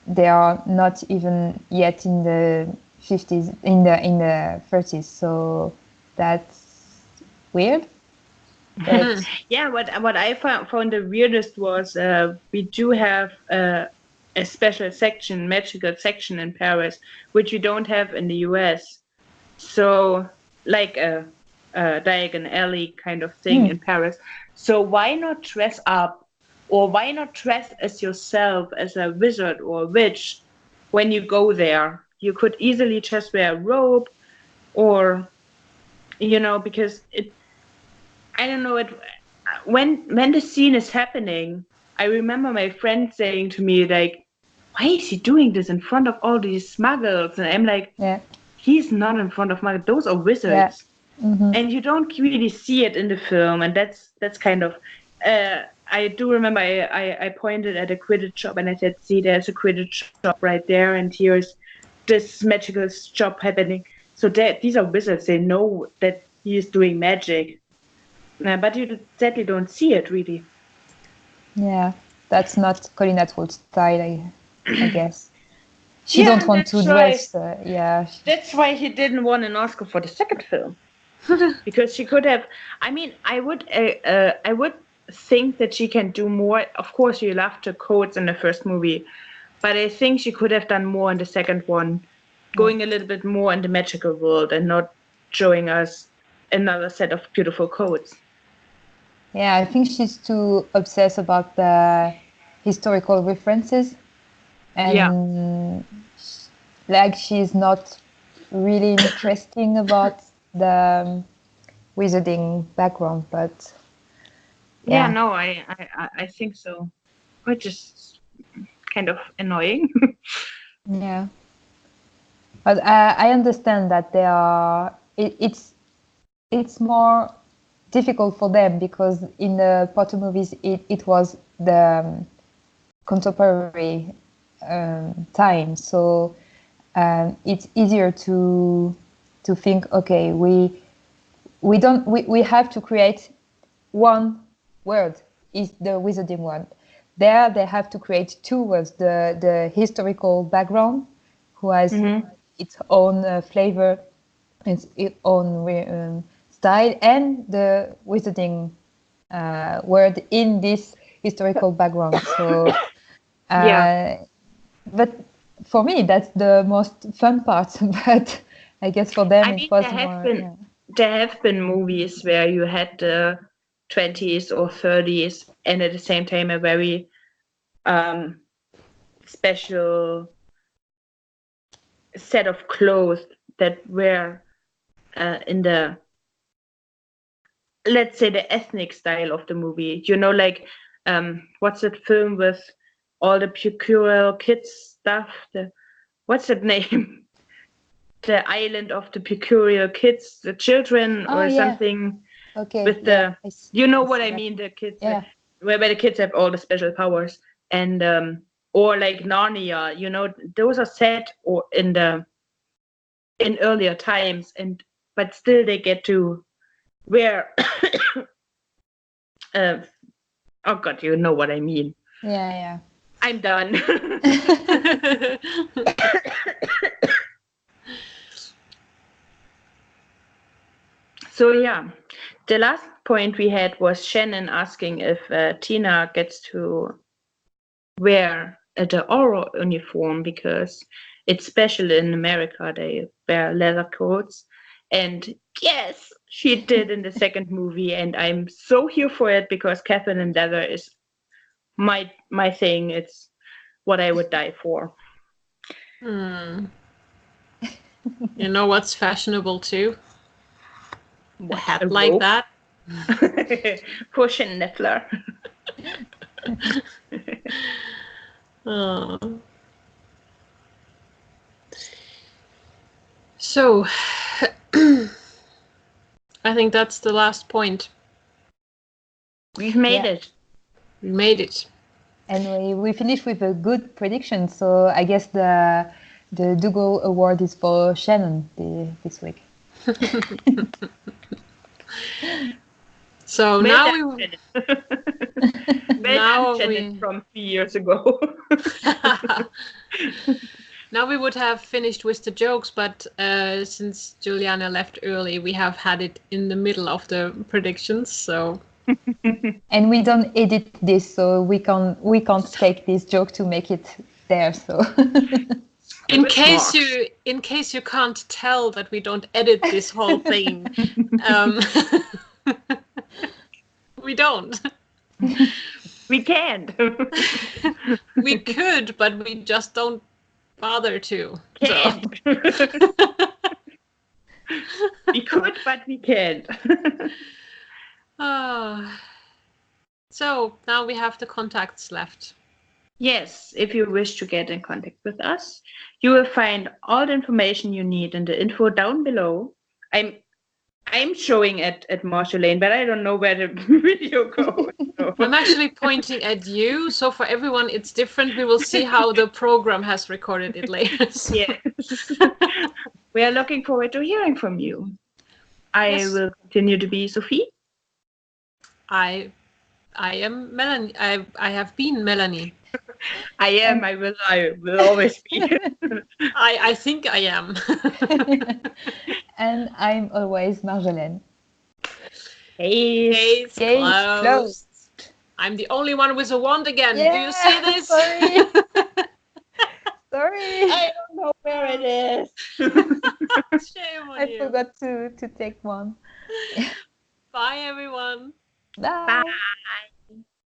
Speaker 1: they are not even yet in the 50s, in the 30s, so that's weird. But
Speaker 3: what I found the weirdest was we do have a special section, magical section in Paris, which we don't have in the US. So like a Diagon Alley kind of thing in Paris. So why not dress up, or why not dress as yourself, as a wizard or a witch, when you go there? You could easily just wear a robe, or because I don't know, when the scene is happening, I remember my friend saying to me, like, why is he doing this in front of all these muggles? And I'm like, he's not in front of muggles. Those are wizards. And you don't really see it in the film. And that's kind of, I do remember I pointed at a Quidditch shop and I said, see, there's a Quidditch shop right there. And here's this magical job happening. So these are wizards. They know that he is doing magic, but you sadly don't see it really.
Speaker 1: Yeah, that's not Colin Atwood's style, I guess. She don't want to dress.
Speaker 3: That's why he didn't win an Oscar for the second film, because she could have. I mean, I would think that she can do more. Of course, you loved her coats in the first movie, but I think she could have done more in the second one, going a little bit more in the magical world and not showing us another set of beautiful coats.
Speaker 1: Yeah, I think she's too obsessed about the historical references, and like she's not really interesting about the wizarding background. But
Speaker 3: no, I think so, which is kind of annoying.
Speaker 1: Yeah, but I understand that they are. It's more difficult for them because in the Potter movies it was the contemporary time, so it's easier to think, okay, we have to create one word, is the wizarding one. There they have to create two words, the historical background, who has its own flavor, its own style, and the wizarding word in this historical background. So, but for me, that's the most fun part. But I guess for them, it was more.
Speaker 3: There have been movies where you had the 20s or 30s, and at the same time a very special set of clothes that were in the, let's say, the ethnic style of the movie. You know, like what's that film with all the peculiar kids stuff? What's that name? The Island of the Peculiar Kids, the children, or something.
Speaker 1: Okay.
Speaker 3: With you know what I mean? The kids, where the kids have all the special powers, and or like Narnia. You know, those are set or in earlier times, but still they get to wear. Oh God, you know what I mean.
Speaker 1: Yeah.
Speaker 3: I'm done. So the last point we had was Shannon asking if Tina gets to wear the Auror uniform because it's special in America. They wear leather coats, and yes, she did in the second movie, and I'm so here for it because Catherine in leather is my thing. It's what I would die for.
Speaker 2: You know what's fashionable too? A hat like that.
Speaker 3: For Jenniffler.
Speaker 2: So, I think that's the last point.
Speaker 3: We've made it.
Speaker 2: We made it.
Speaker 1: And we finished with a good prediction. So I guess the Dougal Award is for Shannon this week.
Speaker 2: So now we
Speaker 3: from 3 years ago.
Speaker 2: Now we would have finished with the jokes, but since Juliana left early, we have had it in the middle of the predictions. So,
Speaker 1: and we don't edit this, so we can't take this joke to make it there. So.
Speaker 2: In case you can't tell that we don't edit this whole thing, we don't.
Speaker 3: We can't.
Speaker 2: We could, but we just don't bother to.
Speaker 3: Can't. We could, but we can't.
Speaker 2: So now we have the contacts left.
Speaker 3: Yes, if you wish to get in contact with us, you will find all the information you need in the info down below. I'm showing at Marshall Lane, but I don't know where the video goes.
Speaker 2: I'm actually pointing at you, so for everyone it's different. We will see how the program has recorded it later.
Speaker 3: Yes. We are looking forward to hearing from you. I will continue to be Sophie.
Speaker 2: I am Melanie. I have been Melanie.
Speaker 3: I will always be.
Speaker 2: I think I am.
Speaker 1: And I'm always Marjolaine.
Speaker 3: Case
Speaker 2: closed. I'm the only one with a wand again.
Speaker 1: Yeah,
Speaker 2: do you see this?
Speaker 1: Sorry. Sorry.
Speaker 3: I don't know where it is.
Speaker 2: Shame on
Speaker 1: I
Speaker 2: you.
Speaker 1: forgot to take one.
Speaker 2: Bye, everyone.
Speaker 1: Bye.
Speaker 3: Bye.